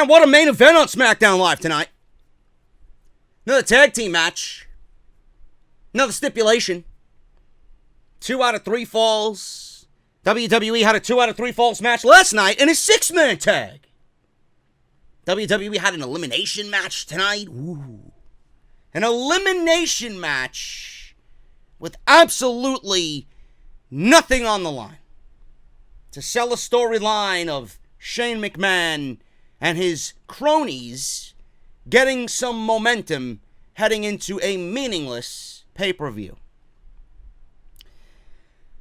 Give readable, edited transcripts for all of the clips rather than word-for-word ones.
Man, what a main event on SmackDown Live tonight. Another tag team match. Another stipulation. 2 out of 3 falls. WWE had a 2 out of 3 falls match last night in a 6-man tag. WWE had an elimination match tonight. Ooh. An elimination match with absolutely nothing on the line. To sell a storyline of Shane McMahon and his cronies getting some momentum heading into a meaningless pay-per-view.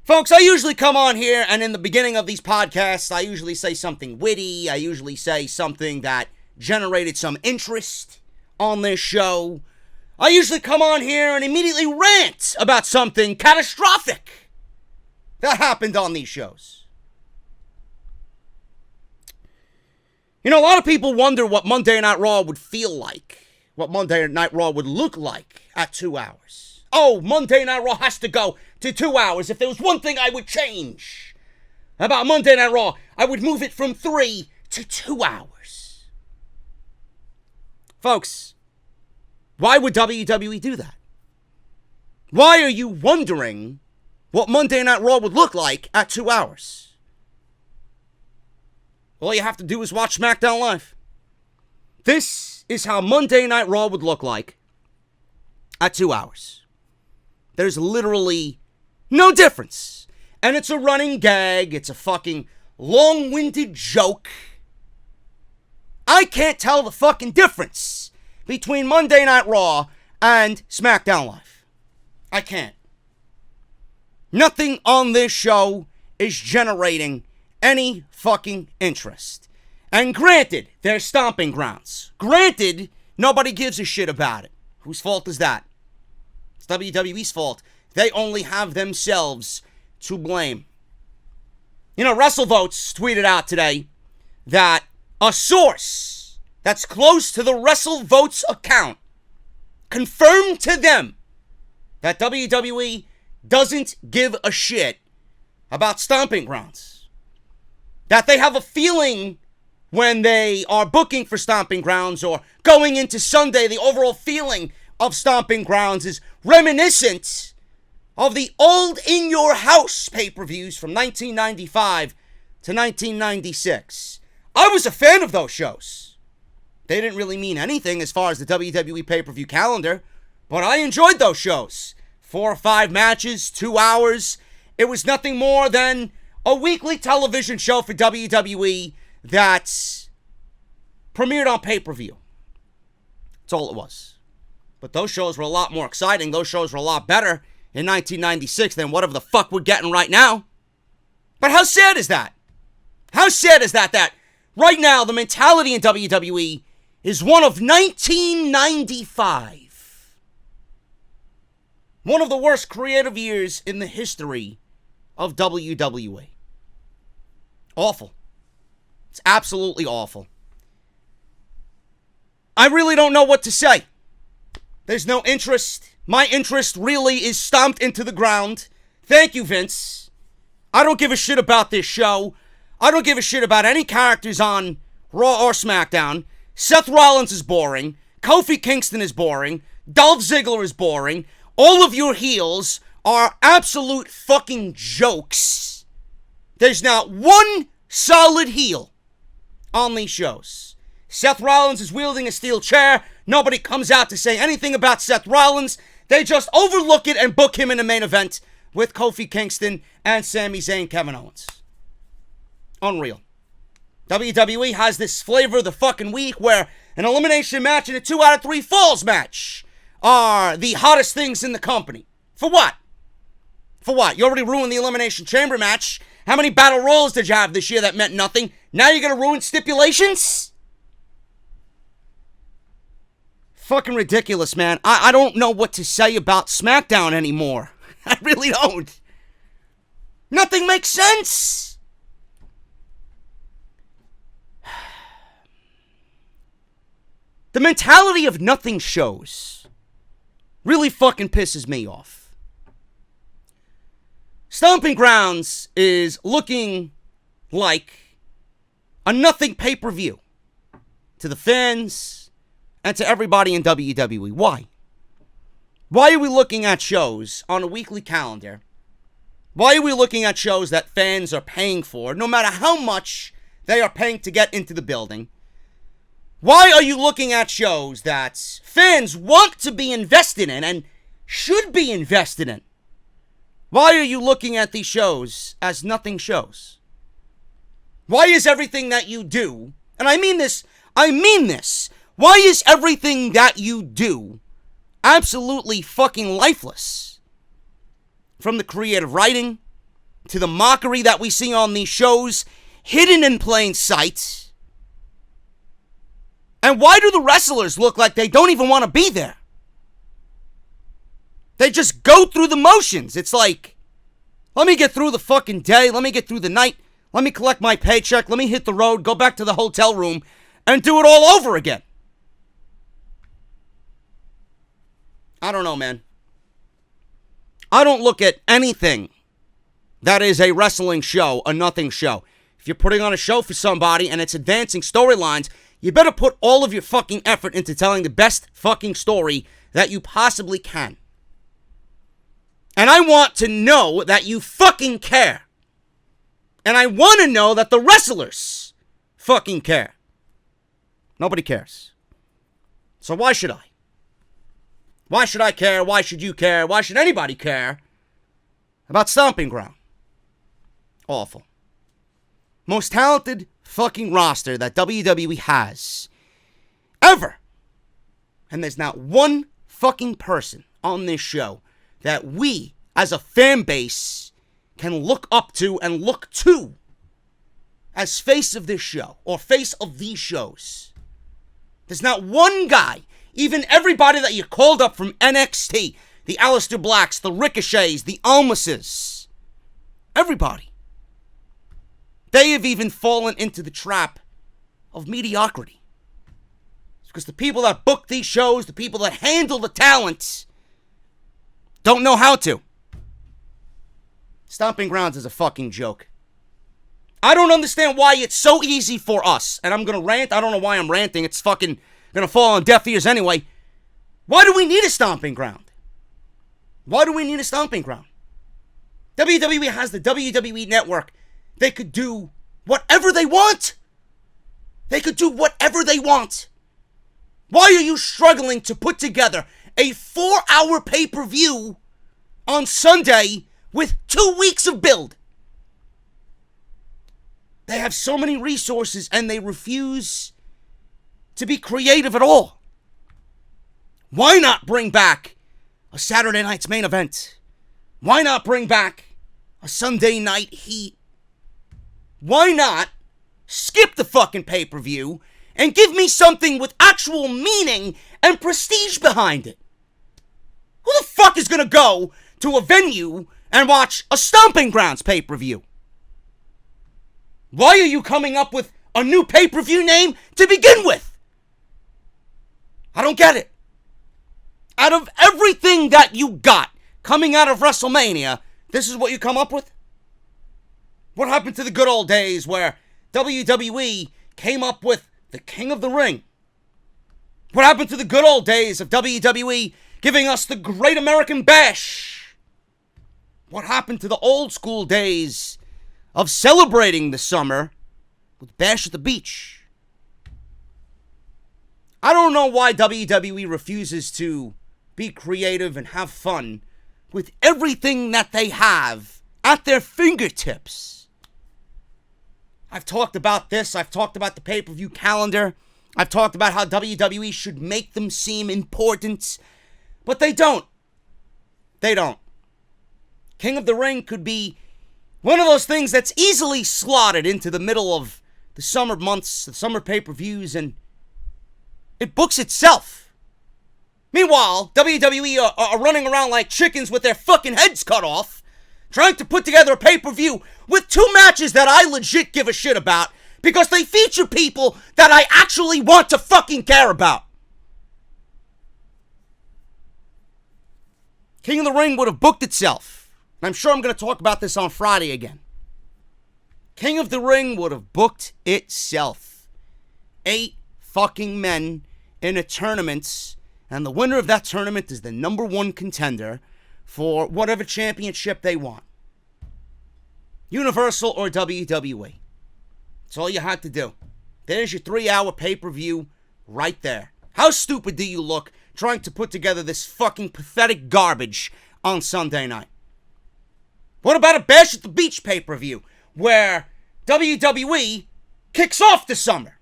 Folks, I usually come on here and in the beginning of these podcasts, I usually say something witty. I usually say something that generated some interest on this show. I usually come on here and immediately rant about something catastrophic that happened on these shows. You know, a lot of people wonder what Monday Night Raw would feel like, what Monday Night Raw would look like at 2 hours. Oh, Monday Night Raw has to go to 2 hours. If there was one thing I would change about Monday Night Raw, I would move it from 3 to 2 hours. Folks, why would WWE do that? Why are you wondering what Monday Night Raw would look like at 2 hours? All you have to do is watch SmackDown Live. This is how Monday Night Raw would look like at 2 hours. There's literally no difference. And it's a running gag. It's a fucking long-winded joke. I can't tell the fucking difference between Monday Night Raw and SmackDown Live. I can't. Nothing on this show is generating any fucking interest. And granted, they're Stomping Grounds. Granted, nobody gives a shit about it. Whose fault is that? It's WWE's fault. They only have themselves to blame. You know, WrestleVotes tweeted out today that a source that's close to the WrestleVotes account confirmed to them that WWE doesn't give a shit about Stomping Grounds. That they have a feeling when they are booking for Stomping Grounds or going into Sunday, the overall feeling of Stomping Grounds is reminiscent of the old In Your House pay-per-views from 1995 to 1996. I was a fan of those shows. They didn't really mean anything as far as the WWE pay-per-view calendar, but I enjoyed those shows. 4 or 5 matches, 2 hours. It was nothing more than a weekly television show for WWE that premiered on pay-per-view. That's all it was. But those shows were a lot more exciting. Those shows were a lot better in 1996 than whatever the fuck we're getting right now. But how sad is that? How sad is that right now the mentality in WWE is one of 1995. One of the worst creative years in the history of WWE. Awful. It's absolutely awful. I really don't know what to say. There's no interest. My interest really is stomped into the ground. Thank you, Vince. I don't give a shit about this show. I don't give a shit about any characters on Raw or SmackDown. Seth Rollins is boring. Kofi Kingston is boring. Dolph Ziggler is boring. All of your heels are absolute fucking jokes. There's not one solid heel on these shows. Seth Rollins is wielding a steel chair. Nobody comes out to say anything about Seth Rollins. They just overlook it and book him in the main event with Kofi Kingston and Sami Zayn, Kevin Owens. Unreal. WWE has this flavor of the fucking week where an elimination match and a 2 out of 3 falls match are the hottest things in the company. For what? For what? You already ruined the Elimination Chamber match. How many battle royals did you have this year that meant nothing? Now you're going to ruin stipulations? Fucking ridiculous, man. I don't know what to say about SmackDown anymore. I really don't. Nothing makes sense. The mentality of nothing shows really fucking pisses me off. Stomping Grounds is looking like a nothing pay-per-view. to the fans, and to everybody in WWE. Why? Why are we looking at shows on a weekly calendar? Why are we looking at shows that fans are paying for, no matter how much they are paying to get into the building? Why are you looking at shows that fans want to be invested in and should be invested in? Why are you looking at these shows as nothing shows? Why is everything that you do, and I mean this, why is everything that you do absolutely fucking lifeless? From the creative writing, to the mockery that we see on these shows, hidden in plain sight. And why do the wrestlers look like they don't even want to be there? They just go through the motions. It's like, let me get through the fucking day. Let me get through the night. Let me collect my paycheck. Let me hit the road, go back to the hotel room, and do it all over again. I don't know, man. I don't look at anything that is a wrestling show, a nothing show. If you're putting on a show for somebody and it's advancing storylines, you better put all of your fucking effort into telling the best fucking story that you possibly can. And I want to know that you fucking care. And I want to know that the wrestlers fucking care. Nobody cares. So why should I? Why should I care? Why should you care? Why should anybody care about Stomping Ground? Awful. Most talented fucking roster that WWE has ever. And there's not one fucking person on this show that we, as a fan base, can look up to and look to as face of this show or face of these shows. There's not one guy, even everybody that you called up from NXT, the Alistair Blacks, the Ricochets, the Almases, everybody. They have even fallen into the trap of mediocrity. It's because the people that book these shows, the people that handle the talent, don't know how to. Stomping Grounds is a fucking joke. I don't understand why it's so easy for us. And I'm going to rant. I don't know why I'm ranting. It's fucking going to fall on deaf ears anyway. Why do we need a Stomping Ground? Why do we need a Stomping Ground? WWE has the WWE Network. They could do whatever they want. They could do whatever they want. Why are you struggling to put together a 4-hour pay-per-view on Sunday with 2 weeks of build? They have so many resources and they refuse to be creative at all. Why not bring back a Saturday night's main event? Why not bring back a Sunday night heat? Why not skip the fucking pay-per-view and give me something with actual meaning and prestige behind it? Who the fuck is going to go to a venue and watch a Stomping Grounds pay-per-view? Why are you coming up with a new pay-per-view name to begin with? I don't get it. Out of everything that you got coming out of WrestleMania, this is what you come up with? What happened to the good old days where WWE came up with the King of the Ring? What happened to the good old days of WWE giving us the Great American Bash? What happened to the old school days of celebrating the summer with Bash at the Beach? I don't know why WWE refuses to be creative and have fun with everything that they have at their fingertips. I've talked about this. I've talked about the pay-per-view calendar. I've talked about how WWE should make them seem important. But they don't. They don't. King of the Ring could be one of those things that's easily slotted into the middle of the summer months, the summer pay-per-views, and it books itself. Meanwhile, WWE are running around like chickens with their fucking heads cut off, trying to put together a pay-per-view with 2 matches that I legit give a shit about because they feature people that I actually want to fucking care about. King of the Ring would have booked itself. And I'm sure I'm going to talk about this on Friday again. King of the Ring would have booked itself. 8 fucking men in a tournament, and the winner of that tournament is the number one contender for whatever championship they want. Universal or WWE. That's all you had to do. There's your 3-hour pay-per-view right there. How stupid do you look trying to put together this fucking pathetic garbage on Sunday night? What about a Bash at the Beach pay-per-view where WWE kicks off the summer?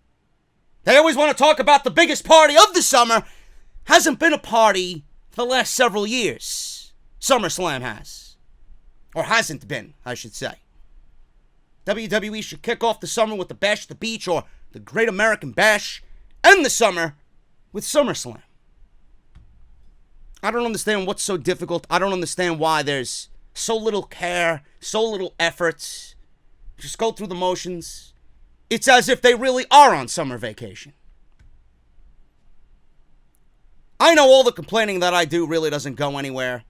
They always want to talk about the biggest party of the summer. Hasn't been a party for the last several years. SummerSlam has. Or hasn't been, I should say. WWE should kick off the summer with the Bash at the Beach or the Great American Bash, end the summer with SummerSlam. I don't understand what's so difficult. I don't understand why there's so little care, so little effort. Just go through the motions. It's as if they really are on summer vacation. I know all the complaining that I do really doesn't go anywhere.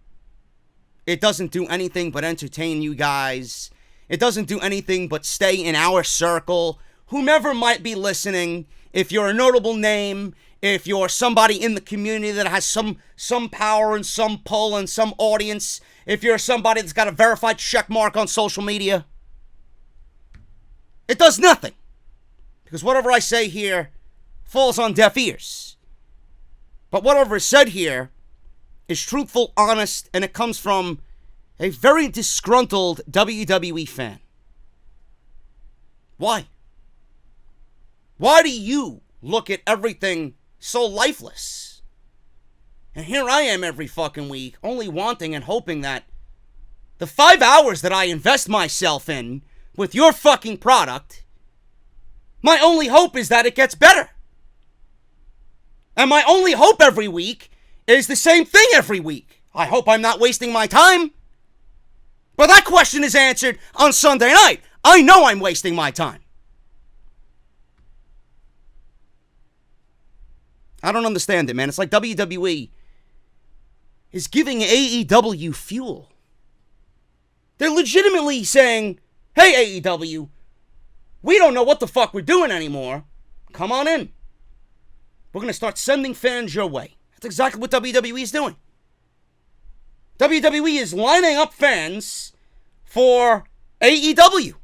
It doesn't do anything but entertain you guys. It doesn't do anything but stay in our circle. Whomever might be listening, if you're a notable name, if you're somebody in the community that has some power and some pull and some audience, if you're somebody that's got a verified check mark on social media, it does nothing. Because whatever I say here falls on deaf ears. But whatever is said here is truthful, honest, and it comes from a very disgruntled WWE fan. Why? Why do you look at everything so lifeless? And here I am every fucking week, only wanting and hoping that the 5 hours that I invest myself in with your fucking product, my only hope is that it gets better. And my only hope every week is the same thing every week. I hope I'm not wasting my time. But that question is answered on Sunday night. I know I'm wasting my time. I don't understand it, man. It's like WWE is giving AEW fuel. They're legitimately saying, hey, AEW, we don't know what the fuck we're doing anymore. Come on in. We're going to start sending fans your way. That's exactly what WWE is doing. WWE is lining up fans for AEW.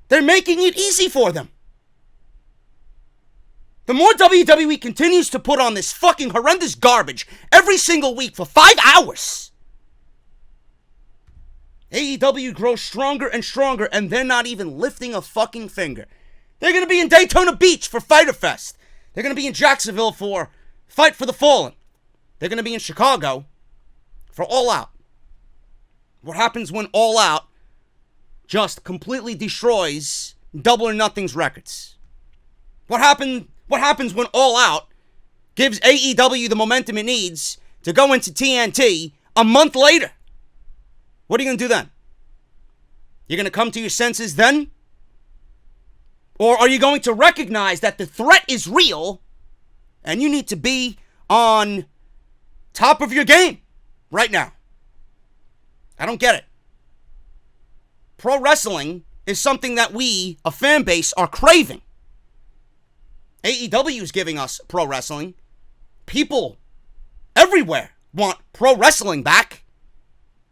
They're making it easy for them. The more WWE continues to put on this fucking horrendous garbage every single week for 5 hours, AEW grows stronger and stronger, and they're not even lifting a fucking finger. They're going to be in Daytona Beach for Fyter Fest. They're going to be in Jacksonville for Fight for the Fallen. They're going to be in Chicago for All Out. What happens when All Out just completely destroys Double or Nothing's records? What happens when All Out gives AEW the momentum it needs to go into TNT a month later? What are you going to do then? You're going to come to your senses then? Or are you going to recognize that the threat is real and you need to be on top of your game right now? I don't get it. Pro wrestling is something that we, a fan base, are craving. AEW is giving us pro wrestling. People everywhere want pro wrestling back.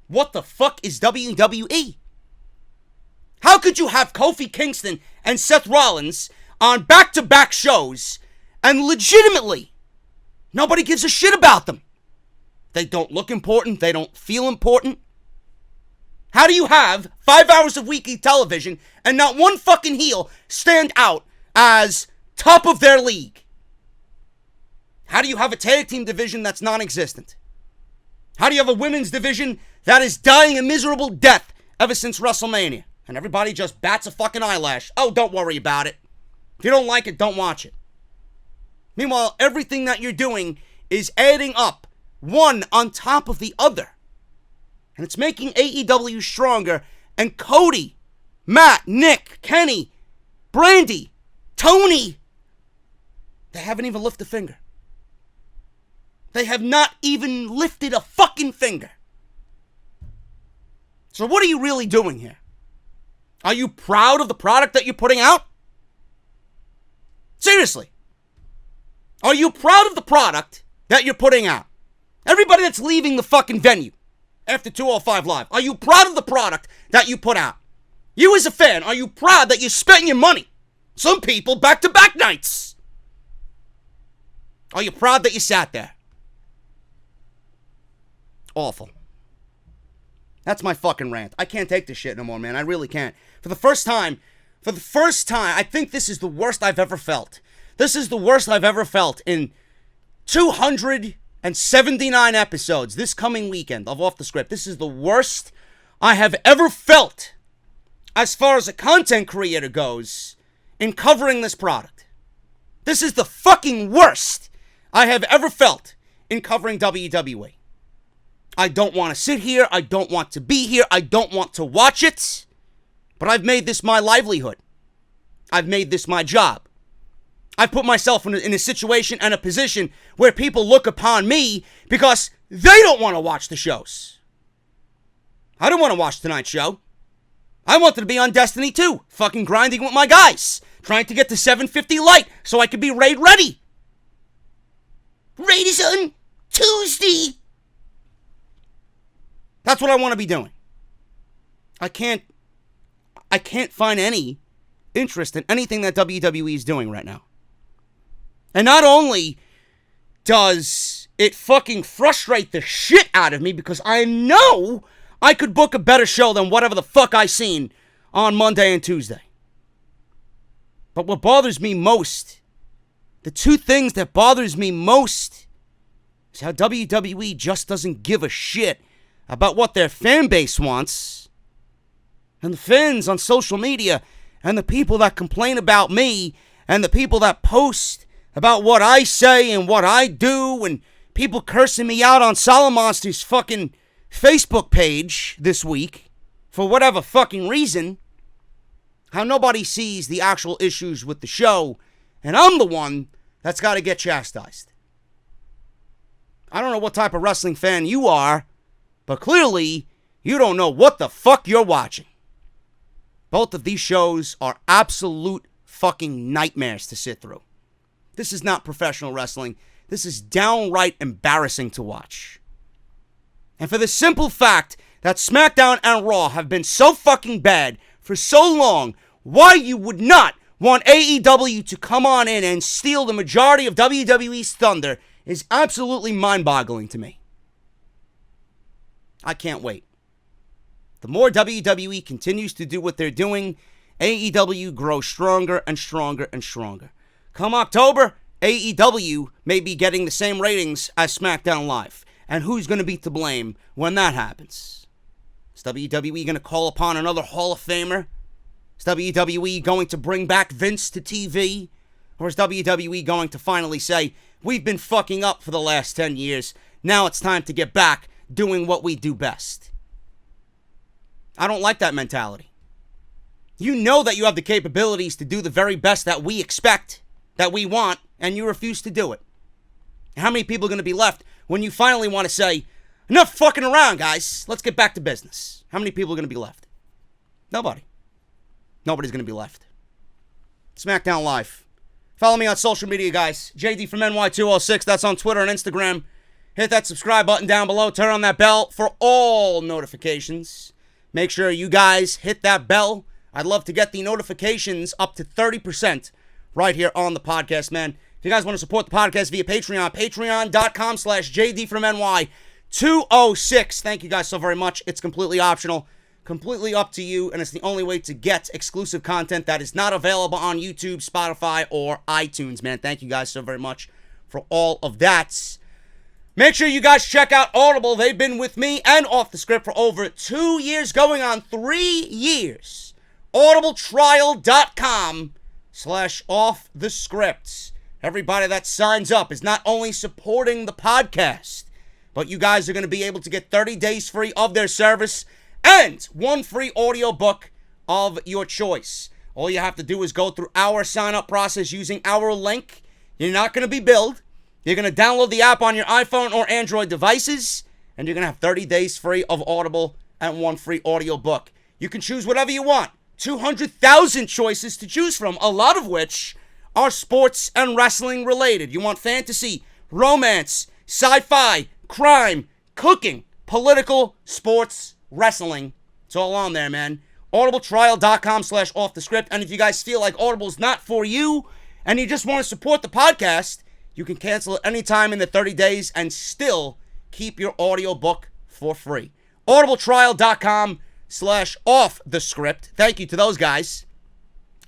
What the fuck is WWE? How could you have Kofi Kingston and Seth Rollins on back-to-back shows and legitimately nobody gives a shit about them? They don't look important. They don't feel important. How do you have 5 hours of weekly television and not one fucking heel stand out as top of their league? How do you have a tag team division that's non-existent? How do you have a women's division that is dying a miserable death ever since WrestleMania? And everybody just bats a fucking eyelash. Oh, don't worry about it. If you don't like it, don't watch it. Meanwhile, everything that you're doing is adding up, one on top of the other. And it's making AEW stronger. And Cody, Matt, Nick, Kenny, Brandy, Tony, they haven't even lifted a finger. They have not even lifted a fucking finger. So what are you really doing here? Are you proud of the product that you're putting out? Seriously. Are you proud of the product that you're putting out? Everybody that's leaving the fucking venue after 205 Live, are you proud of the product that you put out? You as a fan, are you proud that you spent your money? Some people back-to-back nights. Are you proud that you sat there? Awful. That's my fucking rant. I can't take this shit no more, man. I really can't. For the first time, I think this is the worst I've ever felt. This is the worst I've ever felt in 279 episodes this coming weekend of Off the Script. This is the worst I have ever felt as far as a content creator goes in covering this product. This is the fucking worst I have ever felt in covering WWE. I don't want to sit here. I don't want to be here. I don't want to watch it. But I've made this my livelihood. I've made this my job. I've put myself in a situation and a position where people look upon me because they don't want to watch the shows. I don't want to watch tonight's show. I wanted to be on Destiny 2, fucking grinding with my guys, trying to get to 750 light so I could be raid ready. Raid is on Tuesday. That's what I want to be doing. I can't find any interest in anything that WWE is doing right now. And not only does it fucking frustrate the shit out of me because I know I could book a better show than whatever the fuck I seen on Monday and Tuesday. But what bothers me most, the two things that bothers me most, is how WWE just doesn't give a shit about what their fan base wants. And the fans on social media and the people that complain about me and the people that post about what I say and what I do and people cursing me out on Solomonster's fucking Facebook page this week for whatever fucking reason. How nobody sees the actual issues with the show and I'm the one that's got to get chastised. I don't know what type of wrestling fan you are, but clearly, you don't know what the fuck you're watching. Both of these shows are absolute fucking nightmares to sit through. This is not professional wrestling. This is downright embarrassing to watch. And for the simple fact that SmackDown and Raw have been so fucking bad for so long, why you would not want AEW to come on in and steal the majority of WWE's thunder is absolutely mind-boggling to me. I can't wait. The more WWE continues to do what they're doing, AEW grows stronger and stronger and stronger. Come October, AEW may be getting the same ratings as SmackDown Live. And who's going to be to blame when that happens? Is WWE going to call upon another Hall of Famer? Is WWE going to bring back Vince to TV? Or is WWE going to finally say, we've been fucking up for the last 10 years, now it's time to get back doing what we do best? I don't like that mentality. You know that you have the capabilities to do the very best that we expect, that we want, and you refuse to do it. How many people are going to be left when you finally want to say, enough fucking around, guys, let's get back to business? How many people are going to be left? Nobody. Nobody's going to be left. SmackDown Live. Follow me on social media, guys. JD from NY206, that's on Twitter and Instagram. Hit that subscribe button down below. Turn on that bell for all notifications. Make sure you guys hit that bell. I'd love to get the notifications up to 30% right here on the podcast, man. If you guys want to support the podcast via Patreon, patreon.com/JD from NY206. Thank you guys so very much. It's completely optional, completely up to you, and it's the only way to get exclusive content that is not available on YouTube, Spotify, or iTunes, man. Thank you guys so very much for all of that. Make sure you guys check out Audible. They've been with me and Off the Script for over 2 years, going on 3 years. audibletrial.com/offthescript. Everybody that signs up is not only supporting the podcast, but you guys are going to be able to get 30 days free of their service and 1 free audiobook of your choice. All you have to do is go through our sign-up process using our link. You're not going to be billed. You're going to download the app on your iPhone or Android devices, and you're going to have 30 days free of Audible and 1 free audiobook. You can choose whatever you want. 200,000 choices to choose from, a lot of which are sports and wrestling related. You want fantasy, romance, sci-fi, crime, cooking, political, sports, wrestling. It's all on there, man. audibletrial.com/offthescript. And if you guys feel like Audible's not for you and you just want to support the podcast, you can cancel it anytime in the 30 days and still keep your audiobook for free. audibletrial.com/offthescript. Thank you to those guys.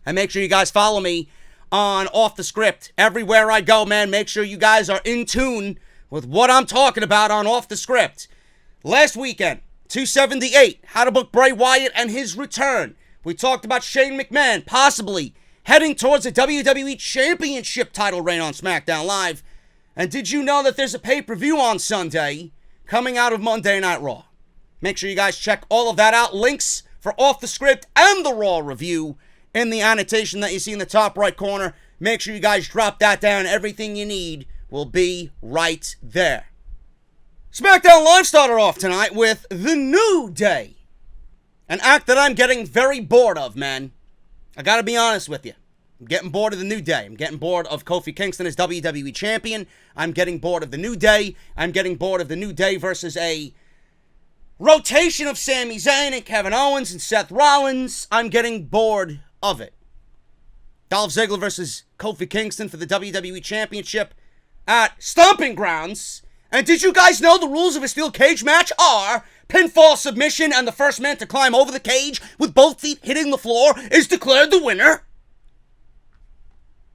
And make sure you guys follow me on Off the Script. Everywhere I go, man, make sure you guys are in tune with what I'm talking about on Off the Script. Last weekend, 278, how to book Bray Wyatt and his return. We talked about Shane McMahon possibly heading towards a WWE Championship title reign on SmackDown Live. And did you know that there's a pay-per-view on Sunday coming out of Monday Night Raw? Make sure you guys check all of that out. Links for Off the Script and the Raw review in the annotation that you see in the top right corner. Make sure you guys drop that down. Everything you need will be right there. SmackDown Live started off tonight with The New Day. An act that I'm getting very bored of, man. I gotta be honest with you. I'm getting bored of The New Day. I'm getting bored of Kofi Kingston as WWE Champion. I'm getting bored of The New Day. I'm getting bored of The New Day versus a rotation of Sami Zayn and Kevin Owens and Seth Rollins. I'm getting bored of it. Dolph Ziggler versus Kofi Kingston for the WWE Championship at Stomping Grounds. And did you guys know the rules of a steel cage match are pinfall submission and the first man to climb over the cage with both feet hitting the floor is declared the winner?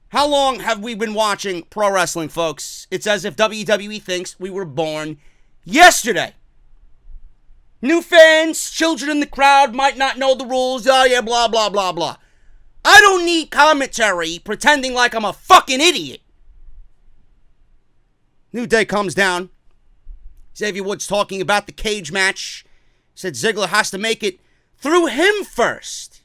How long have we been watching pro wrestling, folks? It's as if WWE thinks we were born yesterday. New fans, children in the crowd might not know the rules. Oh yeah, blah, blah, blah, blah. I don't need commentary pretending like I'm a fucking idiot. New Day comes down. Xavier Woods talking about the cage match. Said Ziggler has to make it through him first.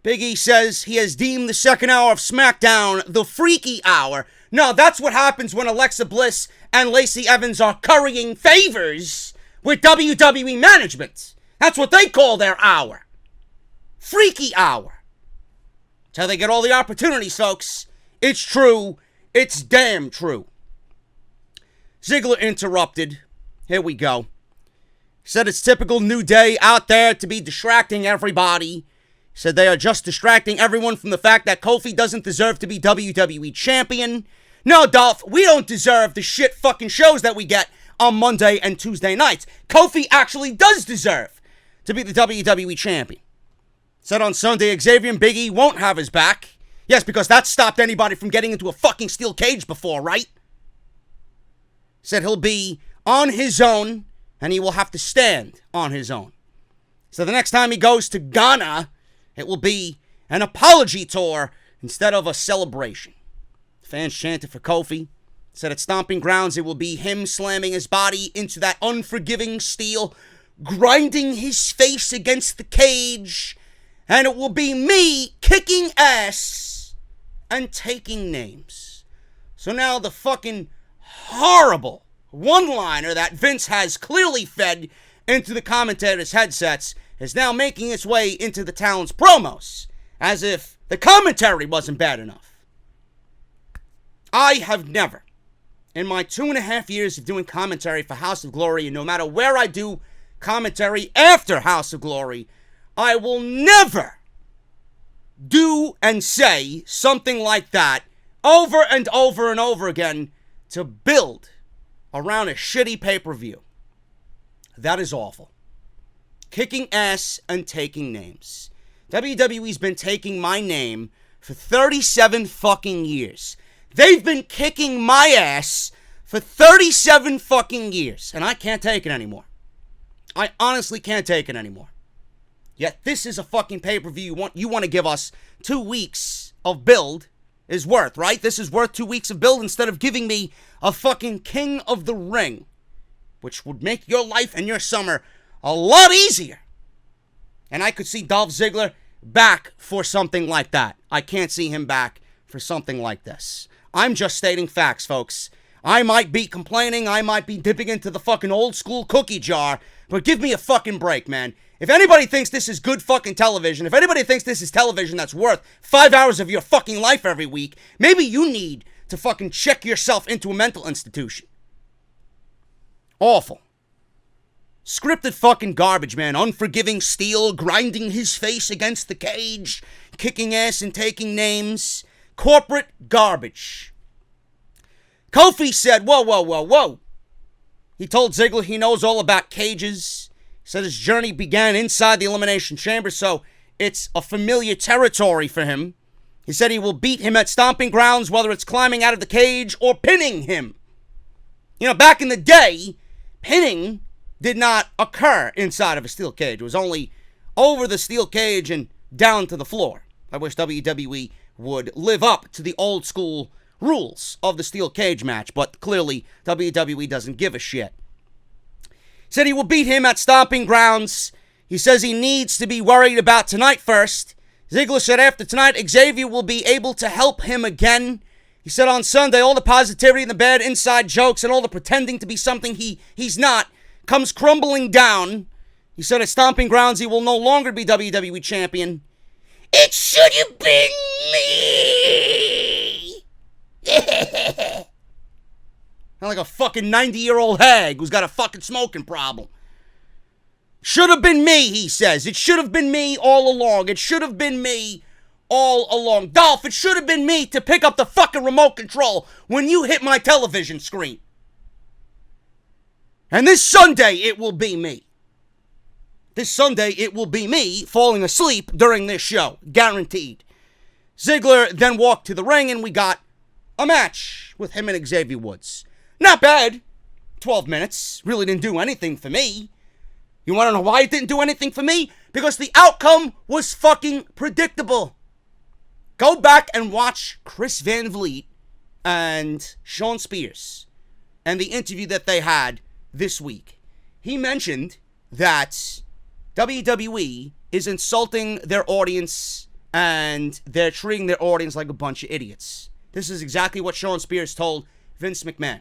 Big E says he has deemed the second hour of SmackDown the freaky hour. No, that's what happens when Alexa Bliss and Lacey Evans are currying favors with WWE management. That's what they call their hour. Freaky hour. That's how they get all the opportunities, folks. It's true. It's damn true. Ziggler interrupted. Here we go. Said it's typical New Day out there to be distracting everybody. Said they are just distracting everyone from the fact that Kofi doesn't deserve to be WWE Champion. No, Dolph, we don't deserve the shit fucking shows that we get on Monday and Tuesday nights. Kofi actually does deserve to be the WWE Champion. Said on Sunday, Xavier and Big E won't have his back. Yes, because that stopped anybody from getting into a fucking steel cage before, right? Said he'll be on his own, and he will have to stand on his own. So the next time he goes to Ghana, it will be an apology tour instead of a celebration. Fans chanted for Kofi. Said at Stomping Grounds, it will be him slamming his body into that unforgiving steel, grinding his face against the cage, and it will be me kicking ass and taking names. So now the fucking horrible one-liner that Vince has clearly fed into the commentators' headsets is now making its way into the talent's promos, as if the commentary wasn't bad enough. I have never, in my 2.5 years of doing commentary for House of Glory, and no matter where I do commentary after House of Glory, I will never do and say something like that over and over and over again to build around a shitty pay-per-view. That is awful. Kicking ass and taking names. WWE's been taking my name for 37 fucking years. They've been kicking my ass for 37 fucking years, and I can't take it anymore. I honestly can't take it anymore. Yet this is a fucking pay-per-view you want to give us 2 weeks of build is worth, right? This is worth 2 weeks of build instead of giving me a fucking King of the Ring, which would make your life and your summer a lot easier. And I could see Dolph Ziggler back for something like that. I can't see him back for something like this. I'm just stating facts, folks. I might be complaining, I might be dipping into the fucking old school cookie jar, but give me a fucking break, man. If anybody thinks this is good fucking television, if anybody thinks this is television that's worth 5 hours of your fucking life every week, maybe you need to fucking check yourself into a mental institution. Awful. Scripted fucking garbage, man. Unforgiving steel, grinding his face against the cage, kicking ass and taking names. Corporate garbage. Kofi said, whoa. He told Ziggler he knows all about cages. He said his journey began inside the Elimination Chamber, so it's a familiar territory for him. He said he will beat him at Stomping Grounds, whether it's climbing out of the cage or pinning him. You know, back in the day, pinning did not occur inside of a steel cage. It was only over the steel cage and down to the floor. I wish WWE would live up to the old school rules of the steel cage match, but clearly WWE doesn't give a shit. He said he will beat him at Stomping Grounds. He says he needs to be worried about tonight first. Ziggler said after tonight, Xavier will be able to help him again. He said on Sunday, all the positivity and the bad inside jokes and all the pretending to be something he's not comes crumbling down. He said at Stomping Grounds he will no longer be WWE Champion. It should have been me. I'm like a fucking 90-year-old hag who's got a fucking smoking problem. Should have been me, he says. It should have been me all along. It should have been me all along. Dolph, it should have been me to pick up the fucking remote control when you hit my television screen. And this Sunday, it will be me. This Sunday, it will be me falling asleep during this show. Guaranteed. Ziggler then walked to the ring and we got a match with him and Xavier Woods. Not bad. 12 minutes. Really didn't do anything for me. You want to know why it didn't do anything for me? Because the outcome was fucking predictable. Go back and watch Chris Van Vliet and Sean Spears and the interview that they had this week. He mentioned that WWE is insulting their audience and they're treating their audience like a bunch of idiots. This is exactly what Sean Spears told Vince McMahon.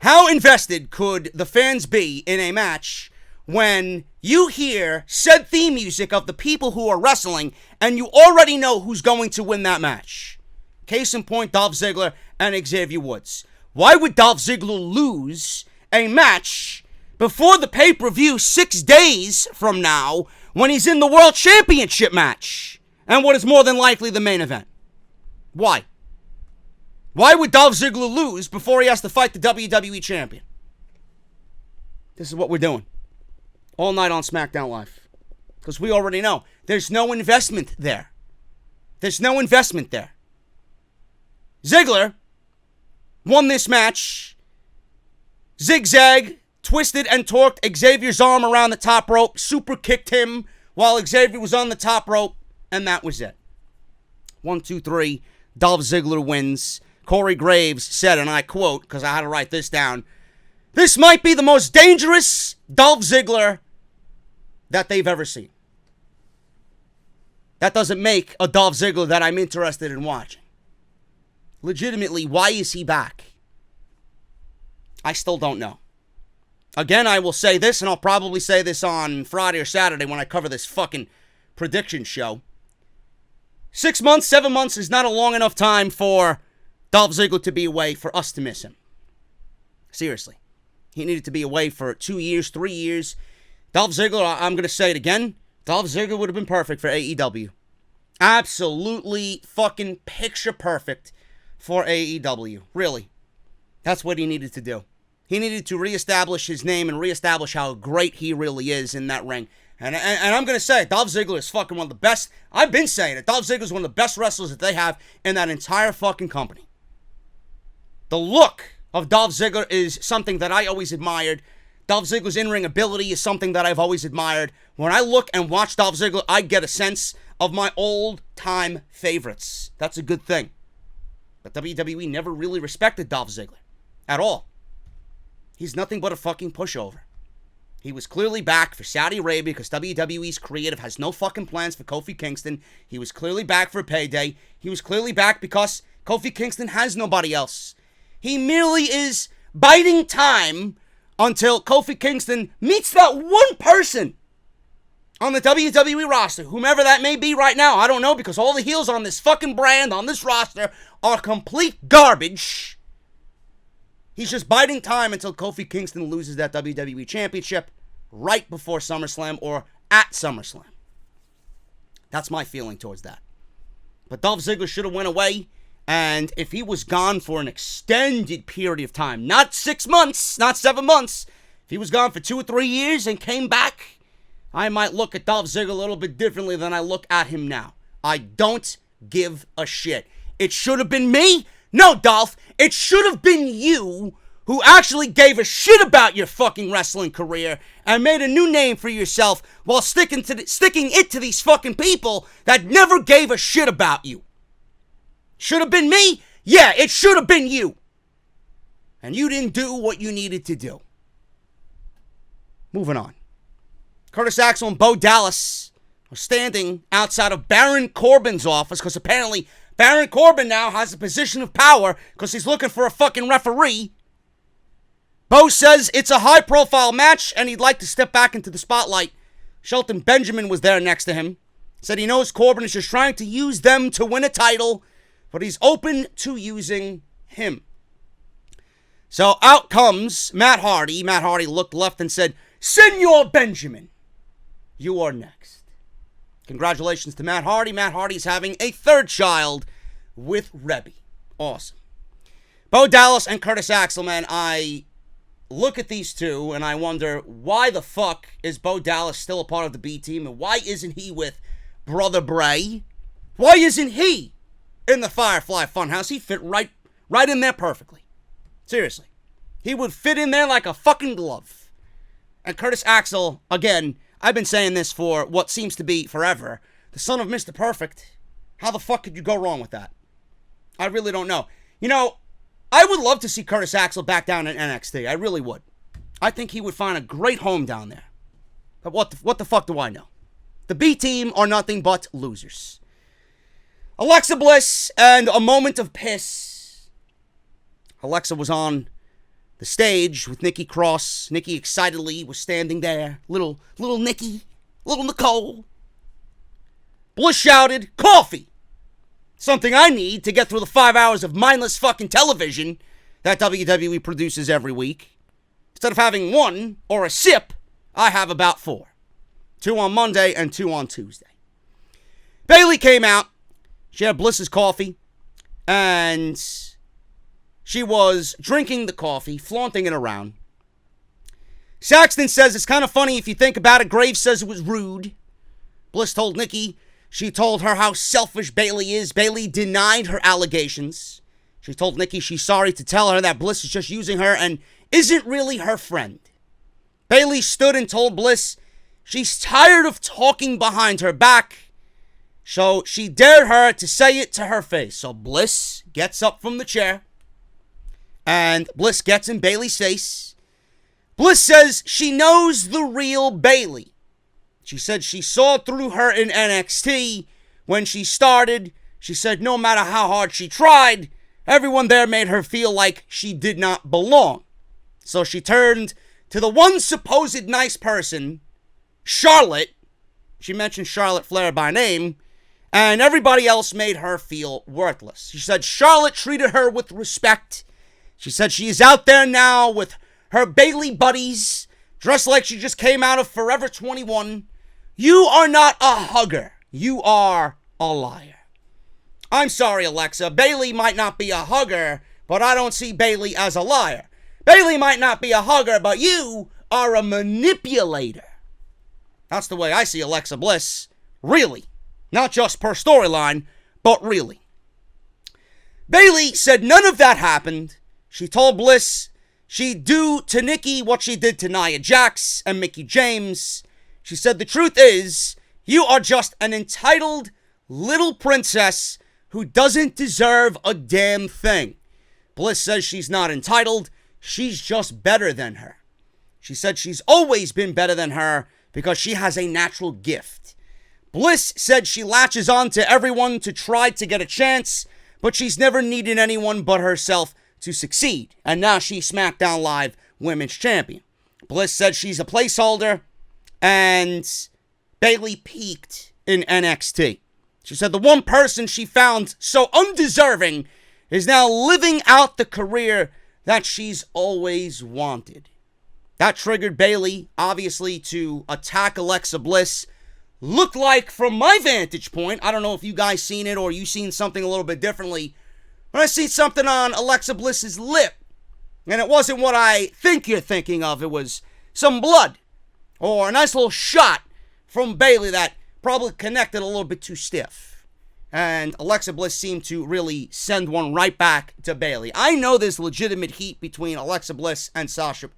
How invested could the fans be in a match when you hear said theme music of the people who are wrestling and you already know who's going to win that match? Case in point, Dolph Ziggler and Xavier Woods. Why would Dolph Ziggler lose a match before the pay-per-view 6 days from now when he's in the World Championship match and what is more than likely the main event? Why? Why would Dolph Ziggler lose before he has to fight the WWE Champion? This is what we're doing all night on SmackDown Live. Because we already know there's no investment there. There's no investment there. Ziggler won this match. Zigzag, twisted and torqued Xavier's arm around the top rope, super kicked him while Xavier was on the top rope, and that was it. 1, 2, 3, Dolph Ziggler wins. Corey Graves said, and I quote, because I had to write this down, "This might be the most dangerous Dolph Ziggler that they've ever seen." That doesn't make a Dolph Ziggler that I'm interested in watching. Legitimately, why is he back? I still don't know. Again, I will say this, and I'll probably say this on Friday or Saturday when I cover this fucking prediction show. 6 months, 7 months is not a long enough time for Dolph Ziggler to be away for us to miss him. Seriously. He needed to be away for 2 years, 3 years. Dolph Ziggler, I'm going to say it again, Dolph Ziggler would have been perfect for AEW. Absolutely fucking picture perfect for AEW. Really. That's what he needed to do. He needed to reestablish his name and reestablish how great he really is in that ring. And I'm going to say, Dolph Ziggler is fucking one of the best. I've been saying it. Dolph Ziggler is one of the best wrestlers that they have in that entire fucking company. The look of Dolph Ziggler is something that I always admired. Dolph Ziggler's in-ring ability is something that I've always admired. When I look and watch Dolph Ziggler, I get a sense of my old-time favorites. That's a good thing. But WWE never really respected Dolph Ziggler. At all. He's nothing but a fucking pushover. He was clearly back for Saudi Arabia because WWE's creative has no fucking plans for Kofi Kingston. He was clearly back for a payday. He was clearly back because Kofi Kingston has nobody else. He merely is biding time until Kofi Kingston meets that one person on the WWE roster, whomever that may be right now. I don't know, because all the heels on this fucking brand, on this roster, are complete garbage. He's just biding time until Kofi Kingston loses that WWE Championship right before SummerSlam or at SummerSlam. That's my feeling towards that. But Dolph Ziggler should have went away, and if he was gone for an extended period of time, not 6 months, not 7 months, if he was gone for 2 or 3 years and came back, I might look at Dolph Ziggler a little bit differently than I look at him now. I don't give a shit. It should have been me. No, Dolph, it should have been you who actually gave a shit about your fucking wrestling career and made a new name for yourself while sticking it to these fucking people that never gave a shit about you. Should have been me? Yeah, it should have been you. And you didn't do what you needed to do. Moving on. Curtis Axel and Bo Dallas are standing outside of Baron Corbin's office because apparently Baron Corbin now has a position of power because he's looking for a fucking referee. Bo says it's a high-profile match and he'd like to step back into the spotlight. Shelton Benjamin was there next to him. Said he knows Corbin is just trying to use them to win a title, but he's open to using him. So out comes Matt Hardy. Matt Hardy looked left and said, "Senor Benjamin, you are next." Congratulations to Matt Hardy. Matt Hardy's having a third child with Rebby. Awesome. Bo Dallas and Curtis Axel, man, I look at these two and I wonder, why the fuck is Bo Dallas still a part of the B team, and why isn't he with Brother Bray? Why isn't he in the Firefly Funhouse? He fit right in there perfectly. Seriously. He would fit in there like a fucking glove. And Curtis Axel, again, I've been saying this for what seems to be forever. The son of Mr. Perfect. How the fuck could you go wrong with that? I really don't know. You know, I would love to see Curtis Axel back down in NXT. I really would. I think he would find a great home down there. But what the fuck do I know? The B team are nothing but losers. Alexa Bliss and a moment of piss. Alexa was on the stage with Nikki Cross. Nikki excitedly was standing there. Little Nikki. Little Nicole. Bliss shouted, "Coffee! Something I need to get through the 5 hours of mindless fucking television that WWE produces every week. Instead of having one or a sip, I have about 4. 2 on Monday and 2 on Tuesday." Bayley came out. She had Bliss's coffee. And she was drinking the coffee, flaunting it around. Saxton says it's kind of funny if you think about it. Graves says it was rude. Bliss told Nikki she told her how selfish Bayley is. Bayley denied her allegations. She told Nikki she's sorry to tell her that Bliss is just using her and isn't really her friend. Bayley stood and told Bliss she's tired of talking behind her back. So she dared her to say it to her face. So Bliss gets up from the chair. And Bliss gets in Bayley's face. Bliss says she knows the real Bayley. She said she saw through her in NXT when she started. She said no matter how hard she tried, everyone there made her feel like she did not belong. So she turned to the one supposed nice person, Charlotte. She mentioned Charlotte Flair by name. And everybody else made her feel worthless. She said Charlotte treated her with respect. She said she is out there now with her Bayley buddies, dressed like she just came out of Forever 21. You are not a hugger. You are a liar. I'm sorry, Alexa. Bayley might not be a hugger, but I don't see Bayley as a liar. Bayley might not be a hugger, but you are a manipulator. That's the way I see Alexa Bliss. Really. Not just per storyline, but really. Bayley said none of that happened. She told Bliss she'd do to Nikki what she did to Nia Jax and Mickie James. She said the truth is, you are just an entitled little princess who doesn't deserve a damn thing. Bliss says she's not entitled, she's just better than her. She said she's always been better than her because she has a natural gift. Bliss said she latches on to everyone to try to get a chance, but she's never needed anyone but herself to succeed. And now she's SmackDown Live Women's Champion. Bliss said she's a placeholder, and Bayley peaked in NXT. She said the one person she found so undeserving is now living out the career that she's always wanted. That triggered Bayley, obviously, to attack Alexa Bliss. Looked like, from my vantage point, I don't know if you guys seen it or you seen something a little bit differently, but I see something on Alexa Bliss's lip. And it wasn't what I think you're thinking of. It was some blood or a nice little shot from Bayley that probably connected a little bit too stiff. And Alexa Bliss seemed to really send one right back to Bayley. I know there's legitimate heat between Alexa Bliss and Sasha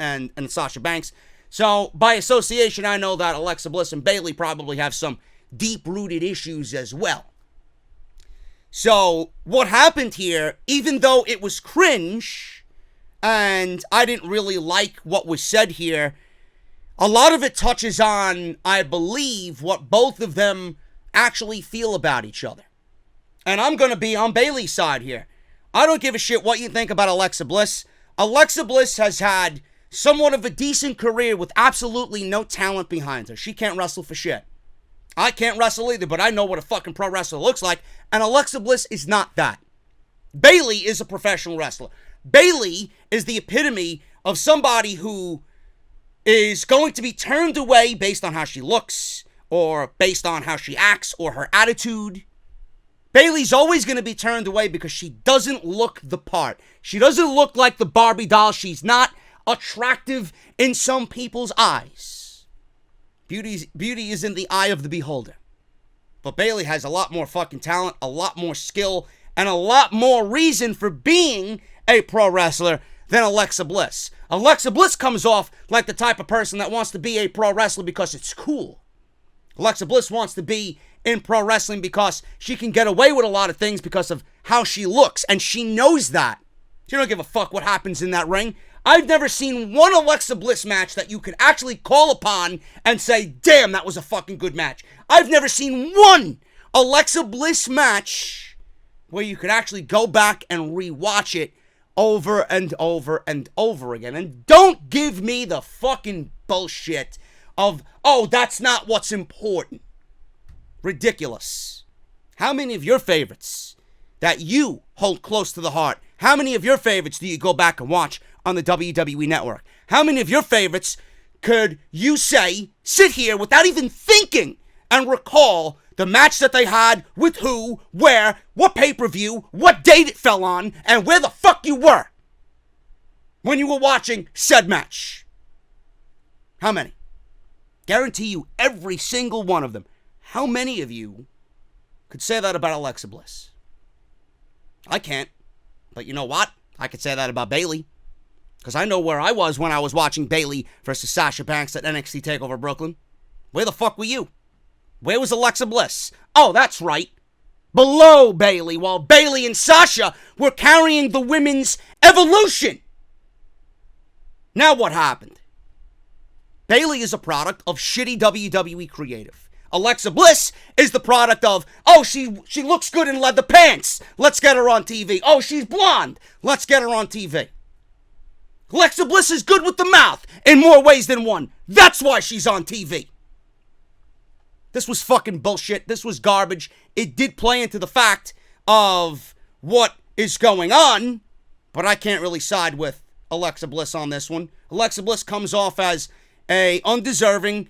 Banks. So, by association, I know that Alexa Bliss and Bayley probably have some deep-rooted issues as well. So, what happened here, even though it was cringe, and I didn't really like what was said here, a lot of it touches on, I believe, what both of them actually feel about each other. And I'm going to be on Bayley's side here. I don't give a shit what you think about Alexa Bliss. Alexa Bliss has had somewhat of a decent career with absolutely no talent behind her. She can't wrestle for shit. I can't wrestle either, but I know what a fucking pro wrestler looks like, and Alexa Bliss is not that. Bayley is a professional wrestler. Bayley is the epitome of somebody who is going to be turned away based on how she looks, or based on how she acts, or her attitude. Bayley's always going to be turned away because she doesn't look the part. She doesn't look like the Barbie doll. She's not attractive in some people's eyes. Beauty is in the eye of the beholder. But Bayley has a lot more fucking talent, a lot more skill, and a lot more reason for being a pro wrestler than Alexa Bliss. Alexa Bliss comes off like the type of person that wants to be a pro wrestler because it's cool. Alexa Bliss wants to be in pro wrestling because she can get away with a lot of things because of how she looks, and she knows that. She don't give a fuck what happens in that ring. I've never seen one Alexa Bliss match that you could actually call upon and say, damn, that was a fucking good match. I've never seen one Alexa Bliss match where you could actually go back and rewatch it over and over and over again. And don't give me the fucking bullshit of, oh, that's not what's important. Ridiculous. How many of your favorites that you hold close to the heart, how many of your favorites do you go back and watch on the WWE Network? How many of your favorites could you say, sit here without even thinking and recall the match that they had with who, where, what pay-per-view, what date it fell on, and where the fuck you were when you were watching said match? How many? Guarantee you every single one of them. How many of you could say that about Alexa Bliss? I can't. But you know what? I could say that about Bayley. Because I know where I was when I was watching Bayley versus Sasha Banks at NXT TakeOver Brooklyn. Where the fuck were you? Where was Alexa Bliss? Oh, that's right. Below Bayley, while Bayley and Sasha were carrying the women's evolution. Now what happened? Bayley is a product of shitty WWE creative. Alexa Bliss is the product of, oh, she looks good in leather pants. Let's get her on TV. Oh, she's blonde. Let's get her on TV. Alexa Bliss is good with the mouth in more ways than one. That's why she's on TV. This was fucking bullshit. This was garbage. It did play into the fact of what is going on, but I can't really side with Alexa Bliss on this one. Alexa Bliss comes off as a undeserving,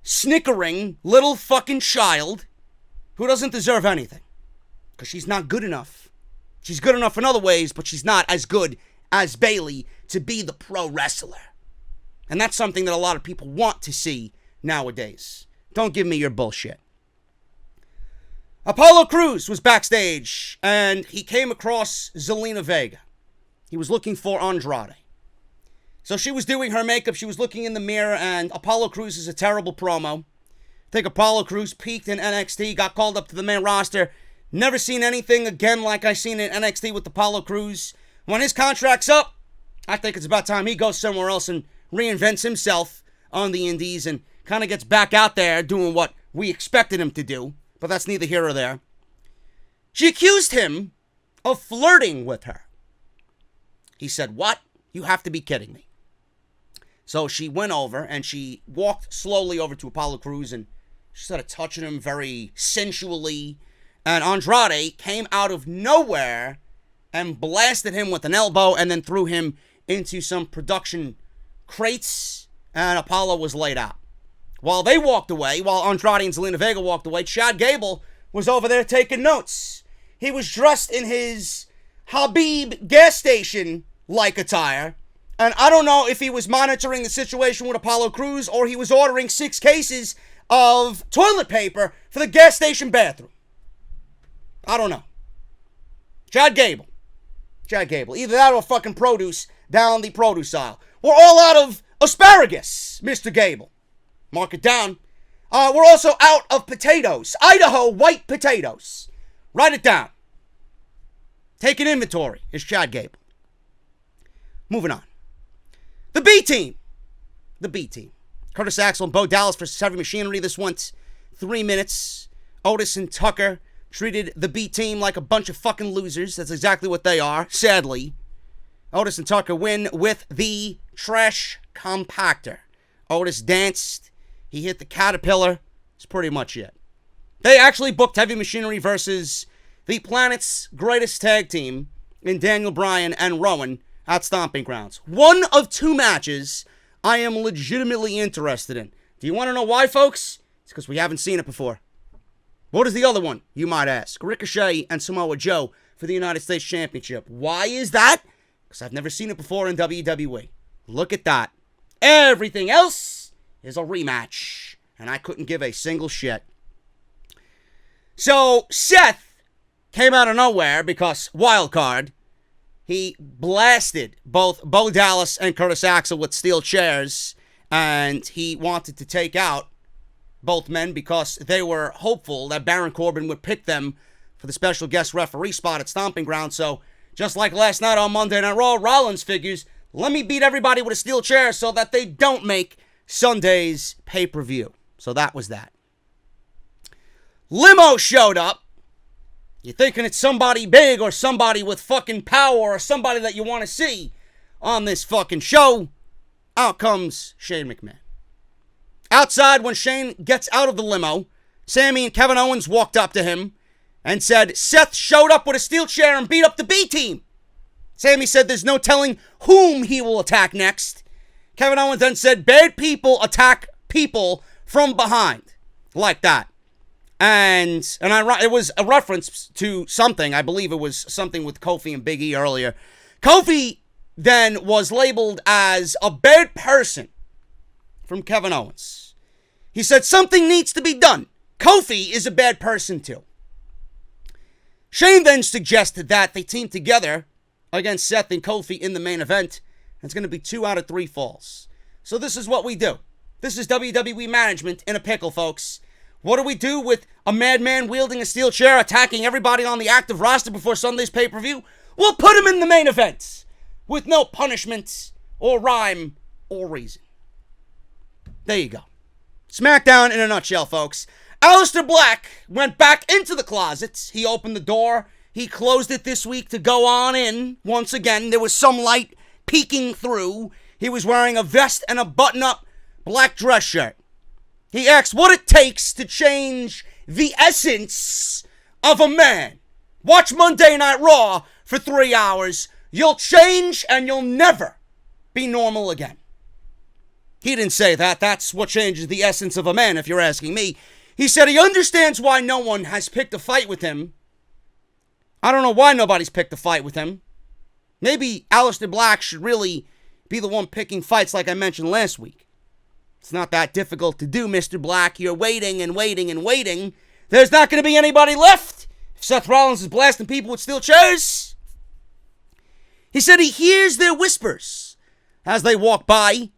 snickering little fucking child who doesn't deserve anything. Because she's not good enough. She's good enough in other ways, but she's not as good as Bayley to be the pro wrestler. And that's something that a lot of people want to see nowadays. Don't give me your bullshit. Apollo Crews was backstage, and he came across Zelina Vega. He was looking for Andrade. So she was doing her makeup, she was looking in the mirror, and Apollo Crews is a terrible promo. I think Apollo Crews peaked in NXT, got called up to the main roster. Never seen anything again like I seen in NXT with Apollo Crews. When his contract's up, I think it's about time he goes somewhere else and reinvents himself on the indies and kind of gets back out there doing what we expected him to do. But that's neither here or there. She accused him of flirting with her. He said, "What? You have to be kidding me." So she went over and she walked slowly over to Apollo Crews and she started touching him very sensually. And Andrade came out of nowhere and blasted him with an elbow and then threw him into some production crates, and Apollo was laid out. While they walked away, while Andrade and Zelina Vega walked away, Chad Gable was over there taking notes. He was dressed in his Habib gas station-like attire, and I don't know if he was monitoring the situation with Apollo Crews or he was ordering 6 cases of toilet paper for the gas station bathroom. I don't know. Chad Gable. Either that or fucking produce down the produce aisle. We're all out of asparagus, Mr. Gable. Mark it down. We're also out of potatoes. Idaho white potatoes. Write it down. Take an inventory. Is Chad Gable. Moving on. The B team. Curtis Axel and Bo Dallas versus Heavy Machinery. This went 3 minutes. Otis and Tucker treated the B team like a bunch of fucking losers. That's exactly what they are, sadly. Otis and Tucker win with the trash compactor. Otis danced. He hit the caterpillar. That's pretty much it. They actually booked Heavy Machinery versus the planet's greatest tag team in Daniel Bryan and Rowan at Stomping Grounds. One of 2 matches I am legitimately interested in. Do you want to know why, folks? It's because we haven't seen it before. What is the other one, you might ask? Ricochet and Samoa Joe for the United States Championship. Why is that? Because I've never seen it before in WWE. Look at that. Everything else is a rematch. And I couldn't give a single shit. So, Seth came out of nowhere because, wild card, he blasted both Bo Dallas and Curtis Axel with steel chairs. And he wanted to take out both men because they were hopeful that Baron Corbin would pick them for the special guest referee spot at Stomping Grounds. So, just like last night on Monday Night Raw, Rollins figures, let me beat everybody with a steel chair so that they don't make Sunday's pay-per-view. So that was that. Limo showed up. You're thinking it's somebody big or somebody with fucking power or somebody that you want to see on this fucking show. Out comes Shane McMahon. Outside, when Shane gets out of the limo, Sami and Kevin Owens walked up to him and said, Seth showed up with a steel chair and beat up the B team. Sami said there's no telling whom he will attack next. Kevin Owens then said, bad people attack people from behind. Like that. And it was a reference to something. I believe it was something with Kofi and Big E earlier. Kofi then was labeled as a bad person from Kevin Owens. He said something needs to be done. Kofi is a bad person too. Shane then suggested that they team together against Seth and Kofi in the main event. It's going to be 2 out of 3 falls. So this is what we do. This is WWE management in a pickle, folks. What do we do with a madman wielding a steel chair attacking everybody on the active roster before Sunday's pay-per-view? We'll put him in the main event with no punishment or rhyme or reason. There you go. SmackDown in a nutshell, folks. Alistair Black went back into the closet. He opened the door. He closed it this week to go on in. Once again, there was some light peeking through. He was wearing a vest and a button-up black dress shirt. He asked what it takes to change the essence of a man. Watch Monday Night Raw for 3 hours. You'll change and you'll never be normal again. He didn't say that. That's what changes the essence of a man, if you're asking me. He said he understands why no one has picked a fight with him. I don't know why nobody's picked a fight with him. Maybe Alistair Black should really be the one picking fights like I mentioned last week. It's not that difficult to do, Mr. Black. You're waiting and waiting and waiting. There's not going to be anybody left if Seth Rollins is blasting people with steel chairs. He said he hears their whispers as they walk by,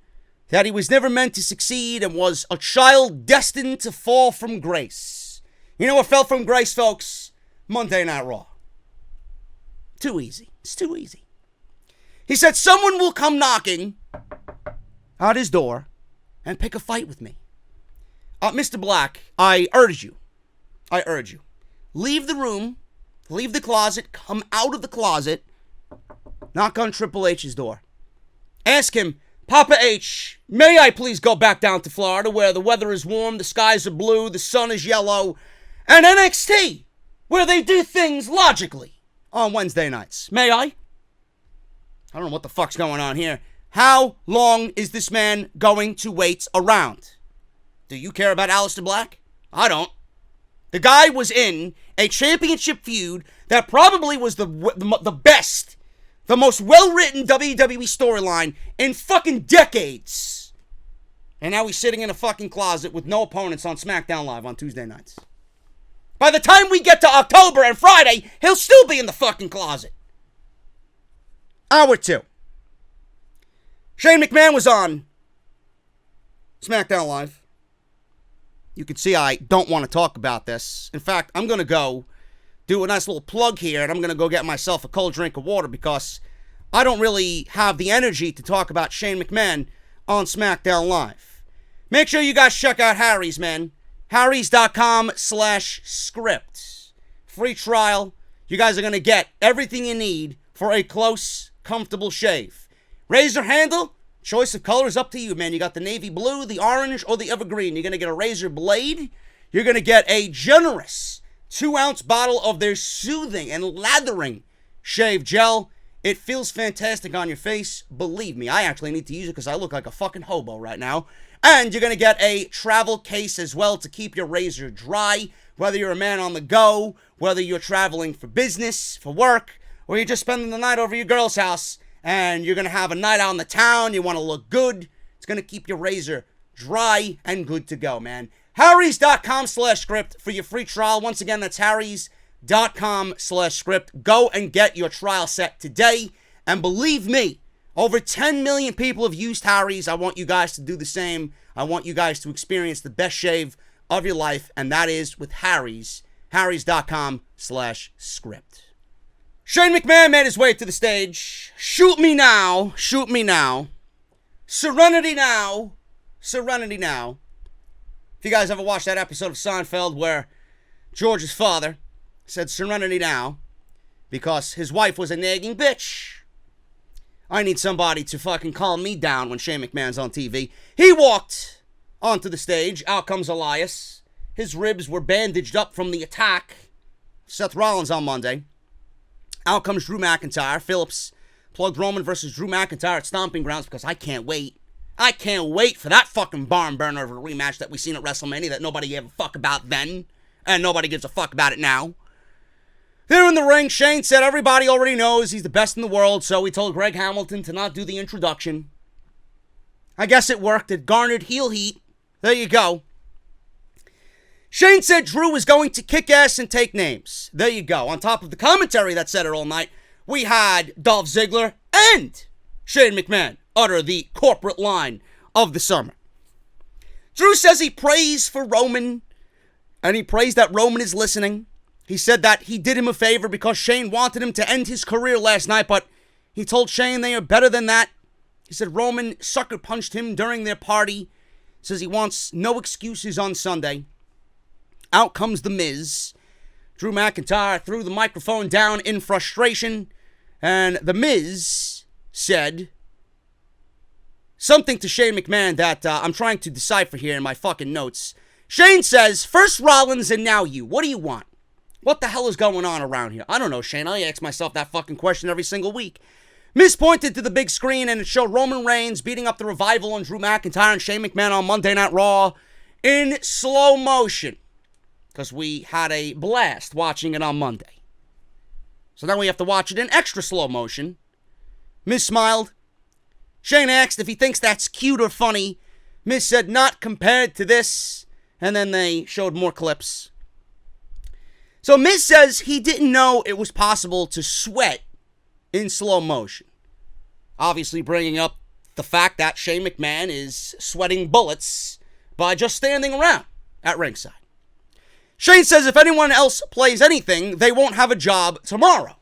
that he was never meant to succeed and was a child destined to fall from grace. You know what fell from grace, folks? Monday Night Raw. Too easy. It's too easy. He said someone will come knocking at his door and pick a fight with me. Mr. Black, I urge you. Leave the room, leave the closet, come out of the closet, Knock on Triple H's door. Ask him, Papa H, may I please go back down to Florida where the weather is warm, the skies are blue, the sun is yellow, and NXT, where they do things logically on Wednesday nights. May I? I don't know what the fuck's going on here. How long is this man going to wait around? Do you care about Alistair Black? I don't. The guy was in a championship feud that probably was the best, the most well-written WWE storyline in fucking decades. And now he's sitting in a fucking closet with no opponents on SmackDown Live on Tuesday nights. By the time we get to October and Friday, he'll still be in the fucking closet. Hour 2. Shane McMahon was on SmackDown Live. You can see I don't want to talk about this. In fact, I'm going to go do a nice little plug here, and I'm going to go get myself a cold drink of water because I don't really have the energy to talk about Shane McMahon on SmackDown Live. Make sure you guys check out Harry's, man. Harrys.com/script. Free trial. You guys are going to get everything you need for a close, comfortable shave. Razor handle, choice of color is up to you, man. You got the navy blue, the orange, or the evergreen. You're going to get a razor blade. You're going to get a generous 2-ounce bottle of their soothing and lathering shave gel. It feels fantastic on your face. Believe me, I actually need to use it because I look like a fucking hobo right now. And you're going to get a travel case as well to keep your razor dry. Whether you're a man on the go, whether you're traveling for business, for work, or you're just spending the night over your girl's house, and you're going to have a night out in the town, you want to look good, it's going to keep your razor dry and good to go, man. Harrys.com/script for your free trial. Once again, that's Harrys.com/script. Go and get your trial set today. And believe me, over 10 million people have used Harrys. I want you guys to do the same. I want you guys to experience the best shave of your life, and that is with Harrys. Harrys.com/script. Shane McMahon made his way to the stage. Shoot me now. Shoot me now. Serenity now. Serenity now. If you guys ever watched that episode of Seinfeld where George's father said serenity now because his wife was a nagging bitch. I need somebody to fucking calm me down when Shane McMahon's on TV. He walked onto the stage. Out comes Elias. His ribs were bandaged up from the attack. Seth Rollins on Monday. Out comes Drew McIntyre. Phillips plugged Roman versus Drew McIntyre at Stomping Grounds because I can't wait. I can't wait for that fucking barn burner of a rematch that we seen at WrestleMania that nobody gave a fuck about then. And nobody gives a fuck about it now. There in the ring, Shane said everybody already knows he's the best in the world, so he told Greg Hamilton to not do the introduction. I guess it worked. It garnered heel heat. There you go. Shane said Drew was going to kick ass and take names. There you go. On top of the commentary that said it all night, we had Dolph Ziggler and Shane McMahon utter the corporate line of the summer. Drew says he prays for Roman, and he prays that Roman is listening. He said that he did him a favor because Shane wanted him to end his career last night, but he told Shane they are better than that. He said Roman sucker punched him during their party. Says he wants no excuses on Sunday. Out comes The Miz. Drew McIntyre threw the microphone down in frustration, and The Miz said something to Shane McMahon that I'm trying to decipher here in my fucking notes. Shane says, first Rollins and now you. What do you want? What the hell is going on around here? I don't know, Shane. I ask myself that fucking question every single week. Miz pointed to the big screen and it showed Roman Reigns beating up the Revival and Drew McIntyre and Shane McMahon on Monday Night Raw in slow motion. Because we had a blast watching it on Monday. So now we have to watch it in extra slow motion. Miz smiled. Shane asked if he thinks that's cute or funny. Miz said not compared to this. And then they showed more clips. So Miz says he didn't know it was possible to sweat in slow motion. Obviously bringing up the fact that Shane McMahon is sweating bullets by just standing around at ringside. Shane says if anyone else plays anything, they won't have a job tomorrow.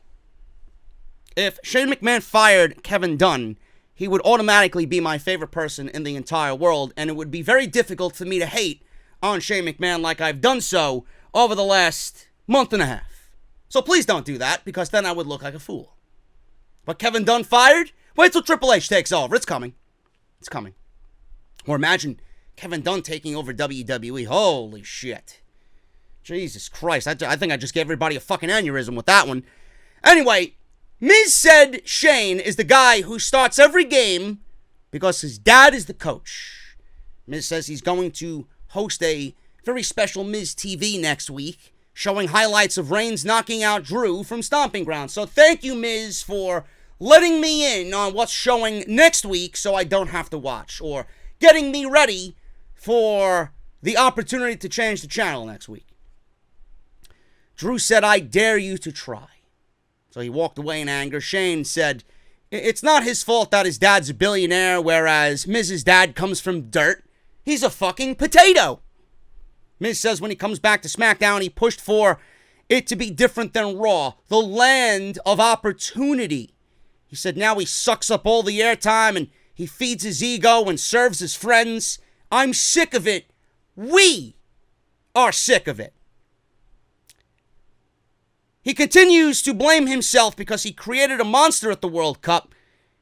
If Shane McMahon fired Kevin Dunn, he would automatically be my favorite person in the entire world, and it would be very difficult for me to hate on Shane McMahon like I've done so over the last month and a half. So please don't do that, because then I would look like a fool. But Kevin Dunn fired? Wait till Triple H takes over. It's coming. It's coming. Or imagine Kevin Dunn taking over WWE. Holy shit. Jesus Christ. I think I just gave everybody a fucking aneurysm with that one. Anyway, Miz said Shane is the guy who starts every game because his dad is the coach. Miz says he's going to host a very special Miz TV next week, showing highlights of Reigns knocking out Drew from Stomping Grounds. So thank you, Miz, for letting me in on what's showing next week so I don't have to watch, or getting me ready for the opportunity to change the channel next week. Drew said, I dare you to try. So he walked away in anger. Shane said, it's not his fault that his dad's a billionaire, whereas Miz's dad comes from dirt. He's a fucking potato. Miz says when he comes back to SmackDown, he pushed for it to be different than Raw, the land of opportunity. He said now he sucks up all the airtime and he feeds his ego and serves his friends. I'm sick of it. We are sick of it. He continues to blame himself because he created a monster at the World Cup.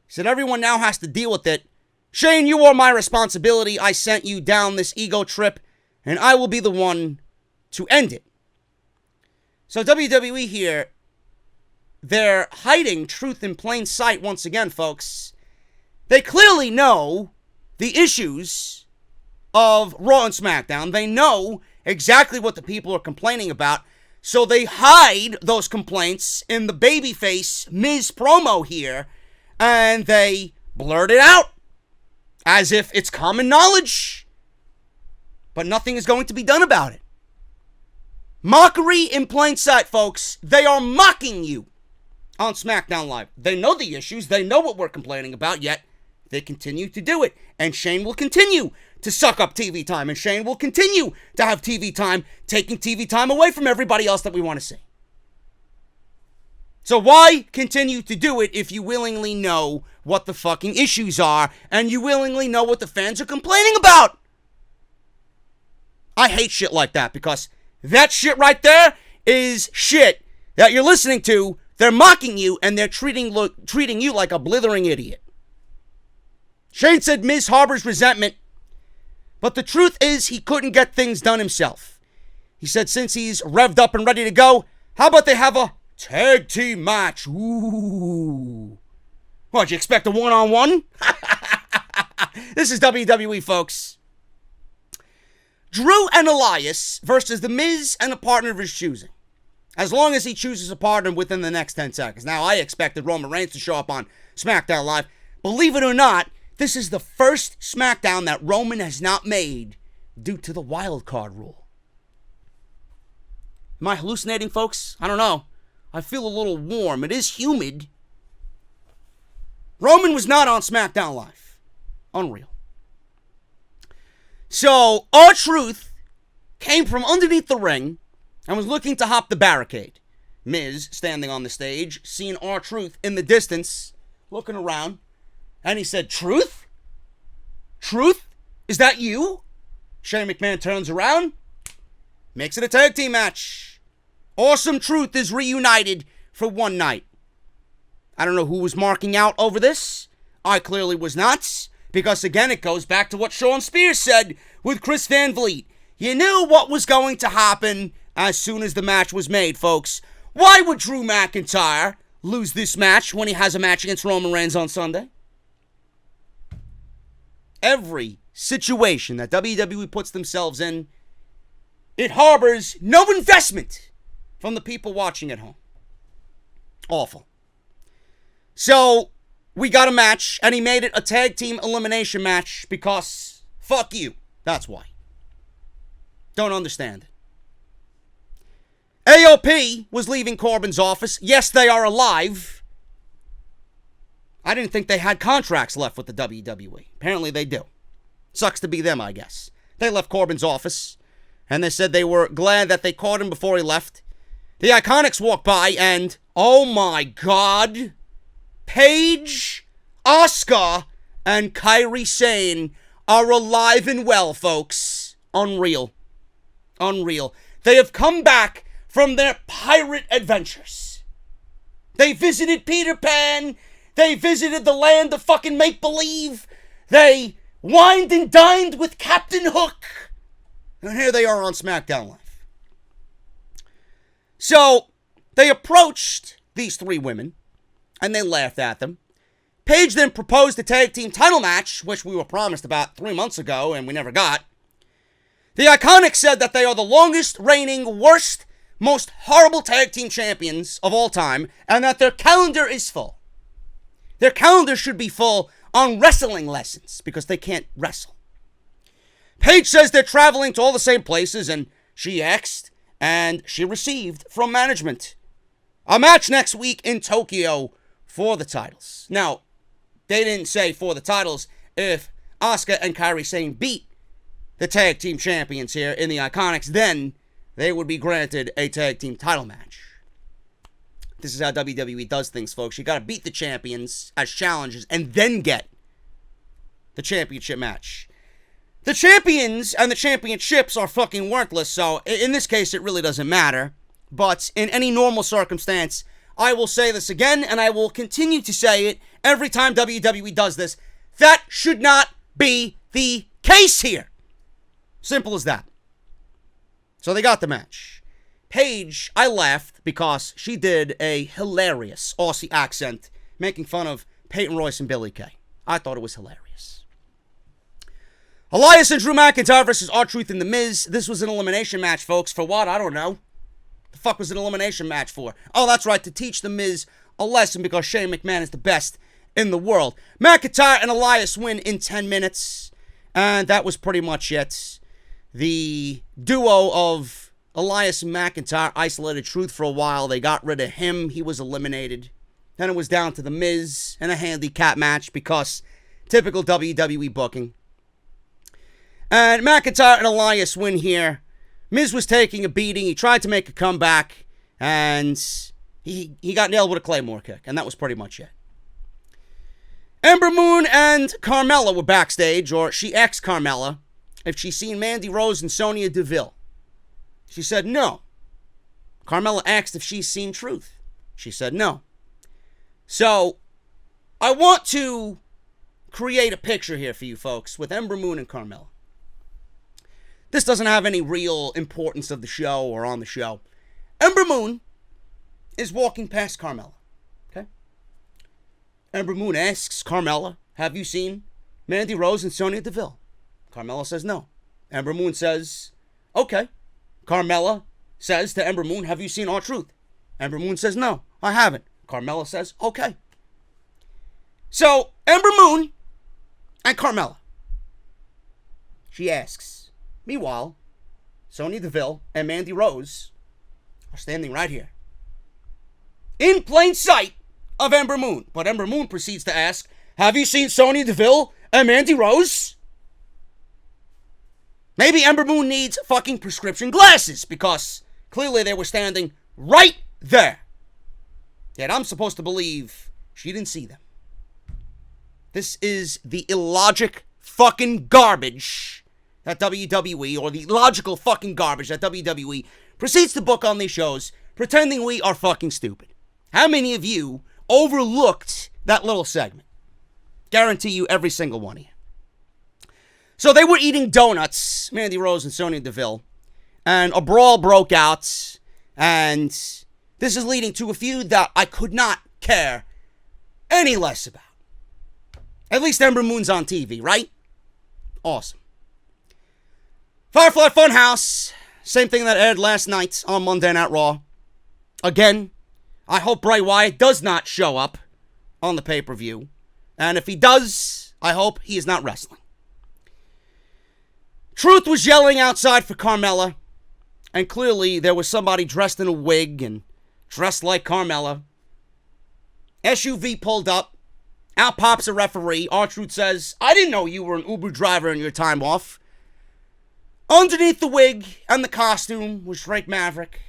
He said everyone now has to deal with it. Shane, you are my responsibility. I sent you down this ego trip, and I will be the one to end it. So WWE here, they're hiding truth in plain sight once again, folks. They clearly know the issues of Raw and SmackDown. They know exactly what the people are complaining about. So they hide those complaints in the babyface Miz promo here, and they blurt it out as if it's common knowledge. But nothing is going to be done about it. Mockery in plain sight, folks. They are mocking you on SmackDown Live. They know the issues. They know what we're complaining about, yet they continue to do it. And Shane will continue to suck up TV time. And Shane will continue to have TV time, taking TV time away from everybody else that we want to see. So why continue to do it if you willingly know what the fucking issues are and you willingly know what the fans are complaining about? I hate shit like that because that shit right there is shit that you're listening to. They're mocking you and they're treating you like a blithering idiot. Shane said Miz harbors resentment, but the truth is he couldn't get things done himself. He said since he's revved up and ready to go, how about they have a tag team match? Ooh. What, you expect a one-on-one? This is WWE, folks. Drew and Elias versus The Miz and a partner of his choosing. As long as he chooses a partner within the next 10 seconds. Now, I expected Roman Reigns to show up on SmackDown Live. Believe it or not, this is the first SmackDown that Roman has not made due to the wild card rule. Am I hallucinating, folks? I don't know. I feel a little warm. It is humid. Roman was not on SmackDown Live. Unreal. So, R-Truth came from underneath the ring and was looking to hop the barricade. Miz, standing on the stage, seeing R-Truth in the distance, looking around, and he said, Truth? Truth? Is that you? Shane McMahon turns around, makes it a tag team match. Awesome Truth is reunited for one night. I don't know who was marking out over this. I clearly was not. Because again, it goes back to what Sean Spears said with Chris Van Vliet. You knew what was going to happen as soon as the match was made, folks. Why would Drew McIntyre lose this match when he has a match against Roman Reigns on Sunday? Every situation that WWE puts themselves in, it harbors no investment from the people watching at home. Awful. So, we got a match, and he made it a tag team elimination match because fuck you. That's why. Don't understand. AOP was leaving Corbin's office. Yes, they are alive. I didn't think they had contracts left with the WWE. Apparently they do. Sucks to be them, I guess. They left Corbin's office, and they said they were glad that they caught him before he left. The Iconics walked by, and oh my God, Paige, Asuka, and Kairi Sane are alive and well, folks. Unreal. Unreal. They have come back from their pirate adventures. They visited Peter Pan. They visited the land of fucking make-believe. They wined and dined with Captain Hook. And here they are on SmackDown Live. So, they approached these three women, and they laughed at them. Paige then proposed a tag team title match, which we were promised about 3 months ago, and we never got. The Iconics said that they are the longest reigning, worst, most horrible tag team champions of all time, and that their calendar is full. Their calendar should be full on wrestling lessons, because they can't wrestle. Paige says they're traveling to all the same places, and she asked, and she received from management a match next week in Tokyo for the titles. Now, they didn't say for the titles. If Asuka and Kairi Sane beat the tag team champions here in the Iconics, then they would be granted a tag team title match. This is how WWE does things, folks. You got to beat the champions as challengers and then get the championship match. The champions and the championships are fucking worthless, so in this case, it really doesn't matter. But in any normal circumstance, I will say this again, and I will continue to say it every time WWE does this. That should not be the case here. Simple as that. So they got the match. Paige, I laughed because she did a hilarious Aussie accent making fun of Peyton Royce and Billie Kay. I thought it was hilarious. Elias and Drew McIntyre versus R-Truth and The Miz. This was an elimination match, folks. For what? I don't know. The fuck was an elimination match for? Oh, that's right, to teach The Miz a lesson because Shane McMahon is the best in the world. McIntyre and Elias win in 10 minutes, and that was pretty much it. The duo of Elias and McIntyre isolated Truth for a while. They got rid of him. He was eliminated. Then it was down to The Miz and a handicap match because typical WWE booking. And McIntyre and Elias win here. Miz was taking a beating. He tried to make a comeback, and he got nailed with a Claymore kick, and that was pretty much it. Ember Moon and Carmella were backstage, or she asked Carmella if she's seen Mandy Rose and Sonya Deville. She said no. Carmella asked if she's seen Truth. She said no. So, I want to create a picture here for you folks with Ember Moon and Carmella. This doesn't have any real importance of the show or on the show. Ember Moon is walking past Carmella. Okay? Ember Moon asks Carmella, have you seen Mandy Rose and Sonya Deville? Carmella says no. Ember Moon says, okay. Carmella says to Ember Moon, have you seen R-Truth? Ember Moon says no, I haven't. Carmella says, okay. So, Ember Moon and Carmella. She asks. Meanwhile, Sonya Deville and Mandy Rose are standing right here. In plain sight of Ember Moon. But Ember Moon proceeds to ask, have you seen Sonya Deville and Mandy Rose? Maybe Ember Moon needs fucking prescription glasses because clearly they were standing right there. Yet I'm supposed to believe she didn't see them. This is the illogic fucking garbage that WWE, or the logical fucking garbage that WWE proceeds to book on these shows, pretending we are fucking stupid. How many of you overlooked that little segment? Guarantee you every single one of you. So they were eating donuts, Mandy Rose and Sonya Deville, and a brawl broke out, and this is leading to a feud that I could not care any less about. At least Ember Moon's on TV, right? Awesome. Firefly Funhouse, same thing that aired last night on Monday Night Raw. Again, I hope Bray Wyatt does not show up on the pay-per-view. And if he does, I hope he is not wrestling. Truth was yelling outside for Carmella. And clearly there was somebody dressed in a wig and dressed like Carmella. SUV pulled up. Out pops a referee. R-Truth says, I didn't know you were an Uber driver in your time off. Underneath the wig and the costume was Drake Maverick.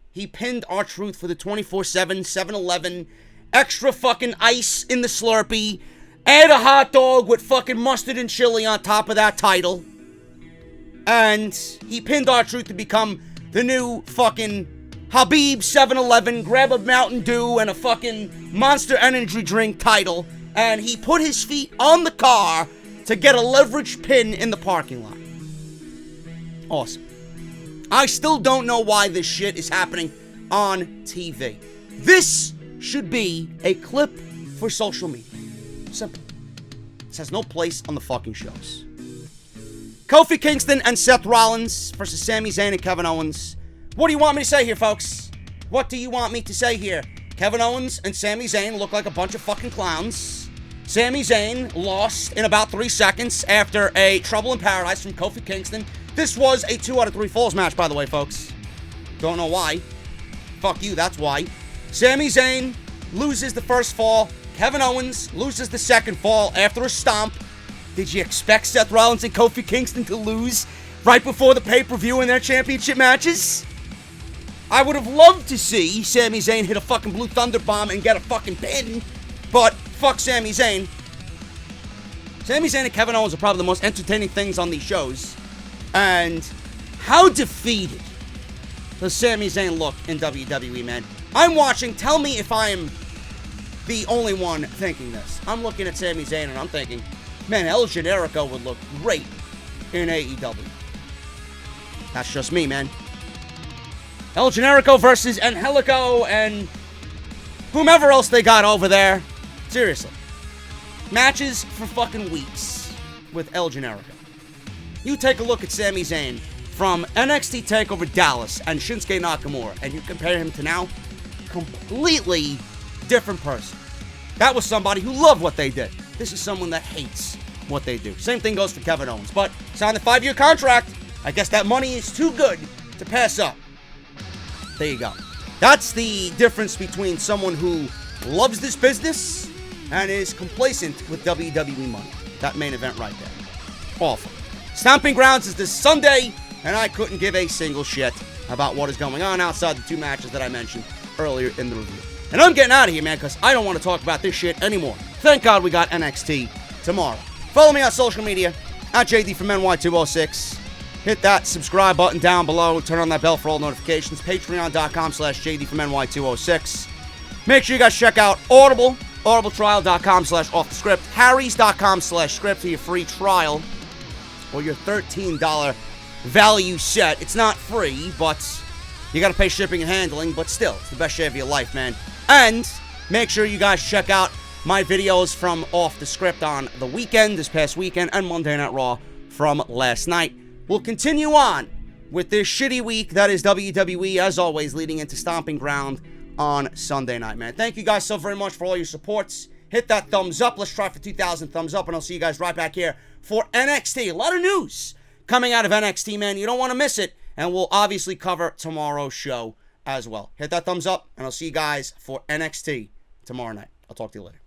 He pinned R-Truth for the 24/7 7-Eleven extra fucking ice in the Slurpee. Add a hot dog with fucking mustard and chili on top of that title. And he pinned R-Truth to become the new fucking Habib 7-Eleven, grab a Mountain Dew and a fucking Monster Energy drink title, and he put his feet on the car to get a leverage pin in the parking lot. Awesome. I still don't know why this shit is happening on TV. This should be a clip for social media. Simple. This has no place on the fucking shows. Kofi Kingston and Seth Rollins versus Sami Zayn and Kevin Owens. What do you want me to say here, folks? What do you want me to say here? Kevin Owens and Sami Zayn look like a bunch of fucking clowns. Sami Zayn lost in about 3 seconds after a Trouble in Paradise from Kofi Kingston. This was a 2 out of 3 falls match, by the way, folks. Don't know why. Fuck you, that's why. Sami Zayn loses the first fall. Kevin Owens loses the second fall after a stomp. Did you expect Seth Rollins and Kofi Kingston to lose right before the pay-per-view in their championship matches? I would have loved to see Sami Zayn hit a fucking Blue Thunder Bomb and get a fucking pin, but fuck Sami Zayn. Sami Zayn and Kevin Owens are probably the most entertaining things on these shows. And how defeated does Sami Zayn look in WWE, man? I'm watching. Tell me if I'm the only one thinking this. I'm looking at Sami Zayn and I'm thinking, man, El Generico would look great in AEW. That's just me, man. El Generico versus Angelico and whomever else they got over there. Seriously. Matches for fucking weeks with El Generico. You take a look at Sami Zayn from NXT TakeOver Dallas and Shinsuke Nakamura, and you compare him to now, completely different person. That was somebody who loved what they did. This is someone that hates what they do. Same thing goes for Kevin Owens, but signed a 5-year contract. I guess that money is too good to pass up. There you go. That's the difference between someone who loves this business and is complacent with WWE money. That main event right there. Awful. Stomping Grounds is this Sunday, and I couldn't give a single shit about what is going on outside the 2 matches that I mentioned earlier in the review. And I'm getting out of here, man, because I don't want to talk about this shit anymore. Thank God we got NXT tomorrow. Follow me on social media, at JD from NY206. Hit that subscribe button down below. Turn on that bell for all notifications. Patreon.com/JD from NY206. Make sure you guys check out Audible. audibletrial.com/offthescript. Harrys.com/script for your free trial or your $13 value set. It's not free, but you got to pay shipping and handling, but still, it's the best shave of your life, man. And make sure you guys check out my videos from Off the Script on the weekend, this past weekend, and Monday Night Raw from last night. We'll continue on with this shitty week that is WWE, as always, leading into Stomping Ground on Sunday night, man. Thank you guys so very much for all your supports. Hit that thumbs up. Let's try for 2,000 thumbs up, and I'll see you guys right back here for NXT. A lot of news coming out of NXT, man. You don't want to miss it, and we'll obviously cover tomorrow's show as well. Hit that thumbs up, and I'll see you guys for NXT tomorrow night. I'll talk to you later.